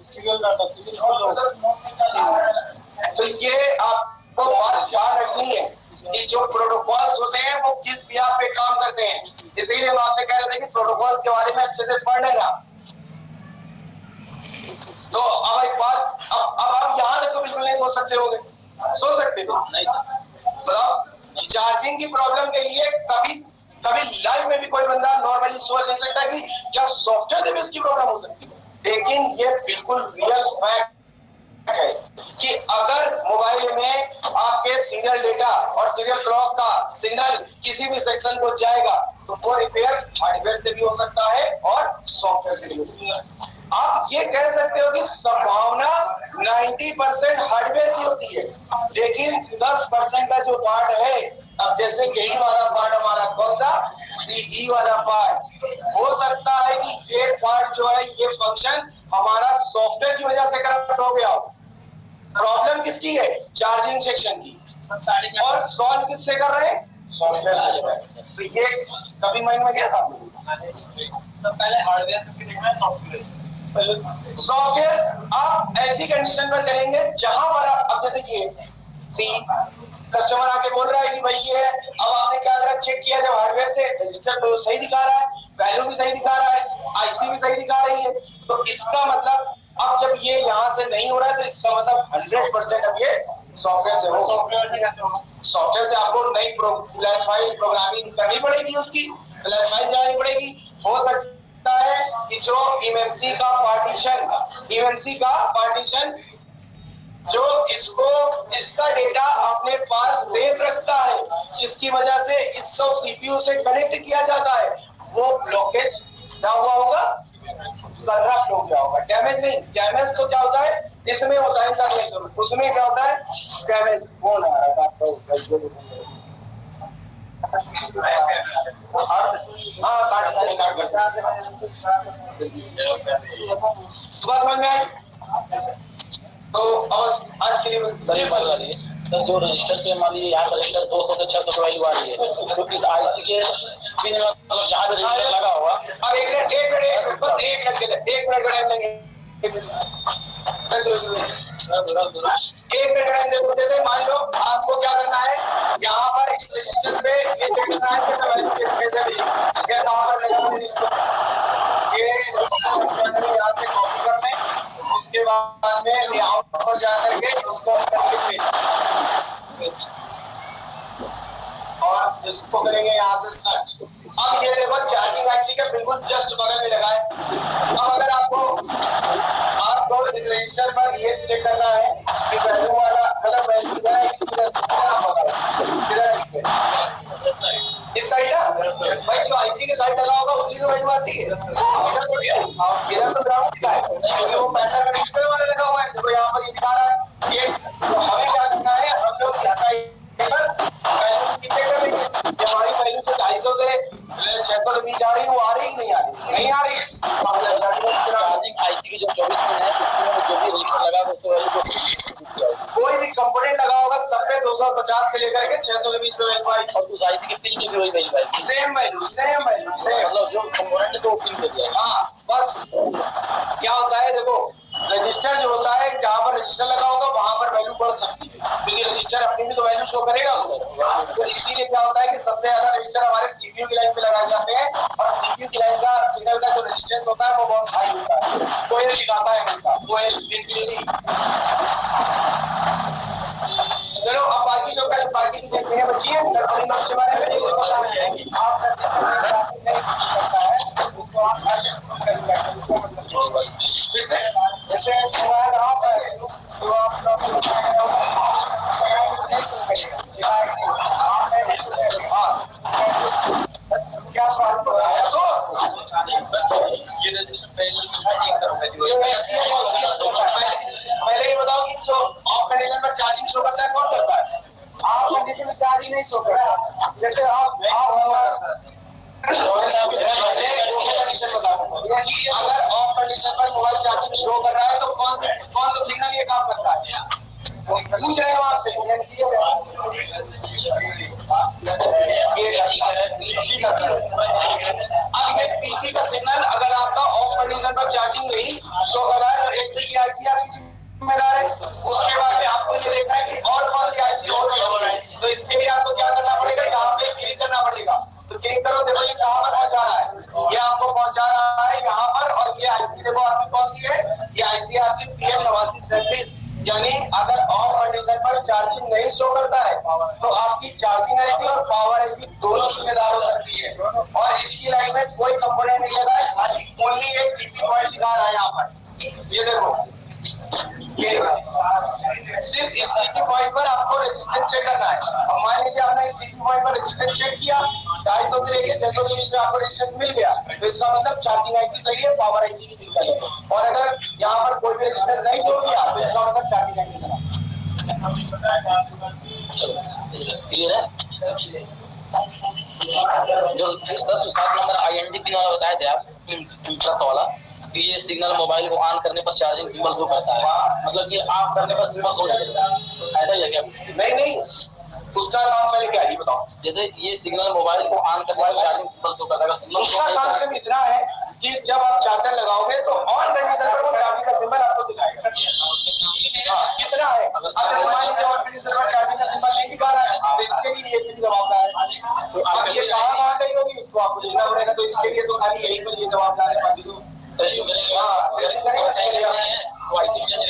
Speaker 1: तो ये आपको बात ध्यान रखनी है कि जो प्रोटोकॉल्स होते हैं वो किस बिहाफ पे काम करते हैं। इसीलिए हम आपसे कह रहे थे कि प्रोटोकॉल्स के बारे में अच्छे से पढ़ लेना। तो अब एक बात, अब आप यहाँ तक तो बिल्कुल नहीं सोच सकते होगे, सोच सकते तो नहीं बताओ। चार्जिंग की प्रॉब्लम के लिए कभी लाइव में भी कोई बंदा नॉर्मली सोच नहीं सकता कि क्या सॉफ्टवेयर से भी उसकी प्रॉब्लम हो सकती है, लेकिन ये बिल्कुल रियल फैक्ट है कि अगर मोबाइल में आपके सीरियल डेटा और सीरियल क्लॉक का सिग्नल किसी भी सेक्शन को जाएगा तो वो रिपेयर हार्डवेयर से भी हो सकता है और सॉफ्टवेयर से भी हो सकता है। आप ये कह सकते हो कि संभावना 90% हार्डवेयर की होती है, लेकिन 10% का जो पार्ट है, अब जैसे यही वाला पार्ट हमारा कौन सा सीई वाला पार्ट, हो सकता है कि ये पार्ट जो है ये फंक्शन हमारा सॉफ्टवेयर की वजह से करप्ट हो गया हो। प्रॉब्लम किसकी है, चार्जिंग सेक्शन की, और सॉल्व किससे कर रहे हैं, सॉफ्टवेयर से जुड़ा है। तो ये कभी माइंड में गया था तो पहले हार्डवेयर करके देखना है सॉफ्टवेयर। सॉफ्टवेयर आप ऐसी कंडीशन पर करेंगे जहां पर आप, अब जैसे ये सी कस्टमर आके बोल रहा है कि भाई ये है, अब आपने क्या करा, चेक किया जब हार्डवेयर से रजिस्टर तो सही दिखा रहा है, वैल्यू भी सही दिखा रहा है, आईसी भी सही दिखा रही है, तो इसका मतलब अब जब ये यहाँ से नहीं हो रहा है तो इसका मतलब 100% अब ये सॉफ्टवेयर से हो। सॉफ्टवेयर से आपको नई फ्लैश फाइल प्रोग्रामिंग करनी पड़ेगी, उसकी फ्लैश फाइल जानी पड़ेगी। हो सकता है कि जो इमएमसी का पार्टीशन जो इसका डेटा अपने पास सेव रखता है, जिसकी वजह से इसको सीपीयू से कनेक्ट किया जाता है, वो ब्लॉकेज क्या हुआ होगा, करप्ट हो गया होगा। डैमेज नहीं, डैमेज तो क्या होता है इसमें होता है इंसान, उसमें क्या होता है डैमेज हो ना रहा समझ में आई। तो आज के लिए
Speaker 9: सही बात आ रही है सर। जो रजिस्टर पे मान लीजिए यहाँ पर रजिस्टर 200 से 600 वैल्यू आ रही है, तो इस आईसी के पिन में मतलब जहाँ पे रजिस्टर लगा हुआ।
Speaker 1: अब एक मिनट बस एक मिनट देखो, जैसे मान लो आपको क्या करना है, यहाँ पर इस रजिस्टर पे ये चेक करना है कि वैल्यू कैसे मिली, कहाँ पर ये यहाँ से कॉपी कर लें, उसके बाद में लेआउट पर जाकर के उसको और इसको करेंगे यहाँ से सर्च। अब ये देखो चार्जिंग आईसी के बिल्कुल जस्ट बगल में लगा है। अब अगर आपको इस रजिस्टर पर ये चेक करना है कि वैल्यू वाला मतलब वैल्यू इस साइड का भाई जो आईसी के साइड लगा होगा उतनी तो वैल्यू आती है। इधर तो ग्राउंड दिखा है क्योंकि वो पहला रजिस्टर वाला लगा हुआ है, देखो यहाँ पर ये दिखा रहा है। ये हमें क्या करना है, हम लोग इस साइड पर हमारी वैल्यू जो 250 से 600 के बीच आ रही है, वो आ रही ही नहीं आ रही है।
Speaker 9: चार्जिंग आईसी की जो 24 पिन है उसमें जो भी रजिस्टर लगा होगा
Speaker 1: कोई भी कंपोनेंट लगा होगा सब पे 250 से लेकर के 600 के बीच में वैल्यू आई,
Speaker 9: और उस आईसी के पिन की भी वही वैल्यू आई,
Speaker 1: सेम वैल्यू
Speaker 9: मतलब जो कंपोनेंट है तो पिन दे दिया।
Speaker 1: हाँ बस क्या होता है देखो, रजिस्टर जो होता है जहाँ पर रजिस्टर लगा होगा वहां पर वैल्यू बढ़ सकती है क्योंकि रजिस्टर अपनी भी तो वैल्यू शो करेगा उसको। तो इसीलिए क्या होता है कि सबसे ज्यादा रजिस्टर हमारे सीपीयू की लाइन पे लगाए जाते हैं और सीपीयू की लाइन का सिग्नल का जो रेजिस्टेंस होता है वो बहुत हाई होता है, कोई दिखाता है हमेशा चलो अब बाकी जो बाकी की चीजें बची है उसके बारे में आप उसको आप फिर से जैसे आप है तो क्या बात हो रहा है तो ये रजिस्टर पहले ये बताओ कि जो ऑफ कंडीशन पर चार्जिंग शो करता है कौन करता है? ऑफ कंडीशन में चार्जिंग नहीं शो करता। जैसे आप अगर ऑफ कंडीशन पर मोबाइल चार्जिंग शो कर रहा है तो कौन सा सिग्नल ये काम करता है? पूछ रहे हो आपसे। अब ये पीसी का सिग्नल अगर आपका ऑफ कंडीशन पर चार्जिंग नहीं शो कर रहा है तो एक तो ये आईसी आपकी जिम्मेदार है, उसके बाद में आपको ये देखना है कि और कौन सी आईसी हो सकती है। तो इसके लिए आपको क्या करना पड़ेगा, यहाँ पे क्लिक करना पड़ेगा। तो क्लिक करो, देखो ये कहाँ पर पहुंचा रहा है, ये आपको पहुंचा रहा है यहाँ पर। और ये आईसी देखो आपकी कौन सी है, ये आईसी आपकी PM8937। यानी अगर ऑफ कंडीशन पर चार्जिंग नहीं शो करता है तो आपकी चार्जिंग आईसी और पावर आईसी दोनों जिम्मेदार हो सकती है। और इसकी लाइन में कोई कंपोनेंट नहीं लगा है, खाली ओनली एक टीपी पॉइंट दिखा रहा है यहाँ पर। ये देखो ये सिर्फ इस टीपी पॉइंट पर आपको रेजिस्टेंस चेक करना है। अब मान लीजिए आपने इस टीपी पॉइंट पर रेजिस्टेंस चेक किया, 250 से लेके 600 के बीच में आपको रेजिस्टेंस मिल गया, तो इसका मतलब चार्जिंग आईसी सही है, पावर आईसी की दिक्कत है। और अगर यहाँ पर कोई भी रेजिस्टेंस नहीं शो किया तो इसका मतलब चार्जिंग आईसी
Speaker 9: क्लियर है। जो सर जो 7 नंबर IND पिन वाला बताए थे आप, इंटरप्ट वाला, कि ये सिग्नल मोबाइल को ऑन करने पर चार्जिंग सिंबल शो करता है, मतलब कि ऑफ करने पर सिंबल शो नहीं करता, ऐसा ही है क्या?
Speaker 1: नहीं उसका काम पहले क्या है ये बताओ।
Speaker 9: जैसे ये सिग्नल मोबाइल को ऑन करने का चार्जिंग सिंबल शो करता है।
Speaker 1: उसका काम सिर्फ इतना है कि जब आप चार्जर लगाओगे तो ऑन कंडीशन पर वो चार्जिंग का सिंबल आपको दिखाएगा। हाँ, कितना है। अब जैसे मान लीजिए ऑन कंडीशन पर चार्जिंग का सिंबल नहीं दिखा रहा है तो इसके लिए ये पिन जवाबदार है। तो अब ये कहाँ गई होगी उसको आपको देखना पड़ेगा। तो इसके लिए तो खाली यही पर ये जवाबदार है। बाकी तो
Speaker 9: कैसे करेंगे?
Speaker 1: हाँ, कैसे करेंगे इसके लिए
Speaker 9: तो ऐसे चेंज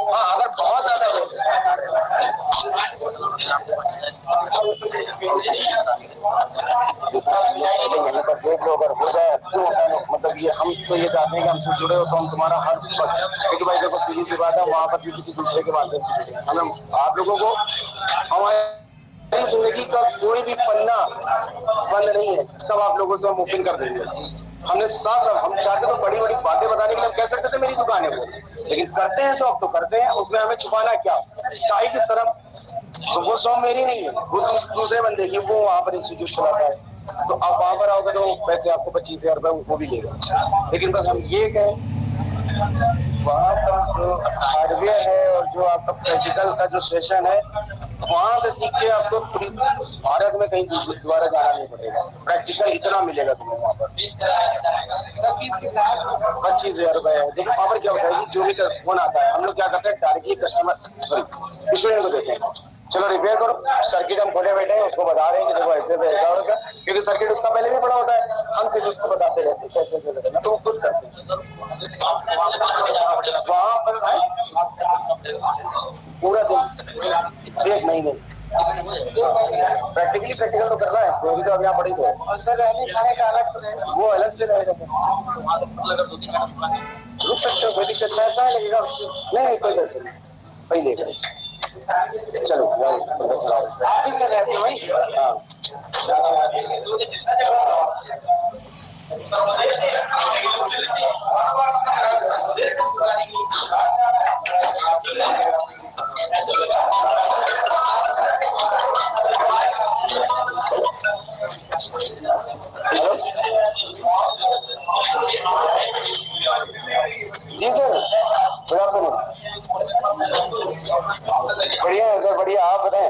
Speaker 1: हाँ, अगर बहुत ज्यादा हो
Speaker 2: यहीं पर देख लो, अगर हो जाए तो मतलब ये हम तो ये चाहते हैं कि हमसे जुड़े हो तो हम तुम्हारा हर क्योंकि भाई देखो सीधी सी बात है, वहाँ पर भी किसी दूसरे के माध्यम से जुड़े हमें आप लोगों को हमारी जिंदगी का कोई भी पन्ना बंद नहीं है, सब आप लोगों से हम ओपन कर देंगे। हमने साफ हम चाहते तो बड़ी बड़ी बातें बताने के लिए हम कह सकते थे मेरी दुकान है वो, लेकिन करते हैं जो अब तो करते हैं, उसमें हमें छुपाना क्या, काहे की शर्म। तो वो शॉप मेरी नहीं है, वो दूसरे बंदे की, वो वहाँ पर इंस्टीट्यूट चलाता है। तो आप वहाँ पर आओगे तो पैसे आपको 25,000 रुपए वो भी लेगा। लेकिन बस हम ये कहें वहाँ पर जो हार्डवेयर है और जो आपका प्रैक्टिकल का जो सेशन है वहाँ से सीख के आपको पूरी भारत में कहीं दोबारा जाना नहीं पड़ेगा। प्रैक्टिकल इतना मिलेगा तुम्हें वहाँ पर। 25,000 रुपए है। देखो वहाँ पर क्या होता है कि जो भी फोन आता है हम लोग क्या करते हैं डायरेक्टली कस्टमर स्टूडेंट को देते हैं, चलो रिपेयर करो। सर्किट हम खोले बैठे हैं, उसको बता रहे हैं कि देखो ऐसे ऐसा होगा, क्योंकि सर्किट उसका पहले भी पड़ा होता है, हम सिर्फ उसको बताते रहते हैं कैसे ऐसे करना, तो वो खुद करते हैं। वहाँ पर पूरा दिन एक महीने प्रैक्टिकल तो करना है, थ्योरी तो अब यहाँ पड़ी तो है। और सर रहने खाने का अलग से रहेगा, वो अलग से रहेगा सर। रुक सकते हो, कोई दिक्कत नहीं, ऐसा लगेगा नहीं कोई पैसे नहीं, पहले करें। चलो आप ही से रहते हो भाई। हाँ जी सर, गुड आफ्टरनून। बढ़िया है सर, बढ़िया। आप बताएं।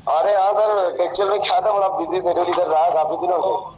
Speaker 2: अरे हाँ सर, एक्चुअल में क्या था, बड़ा बिजी शेड्यूल इधर रहा काफी दिनों से।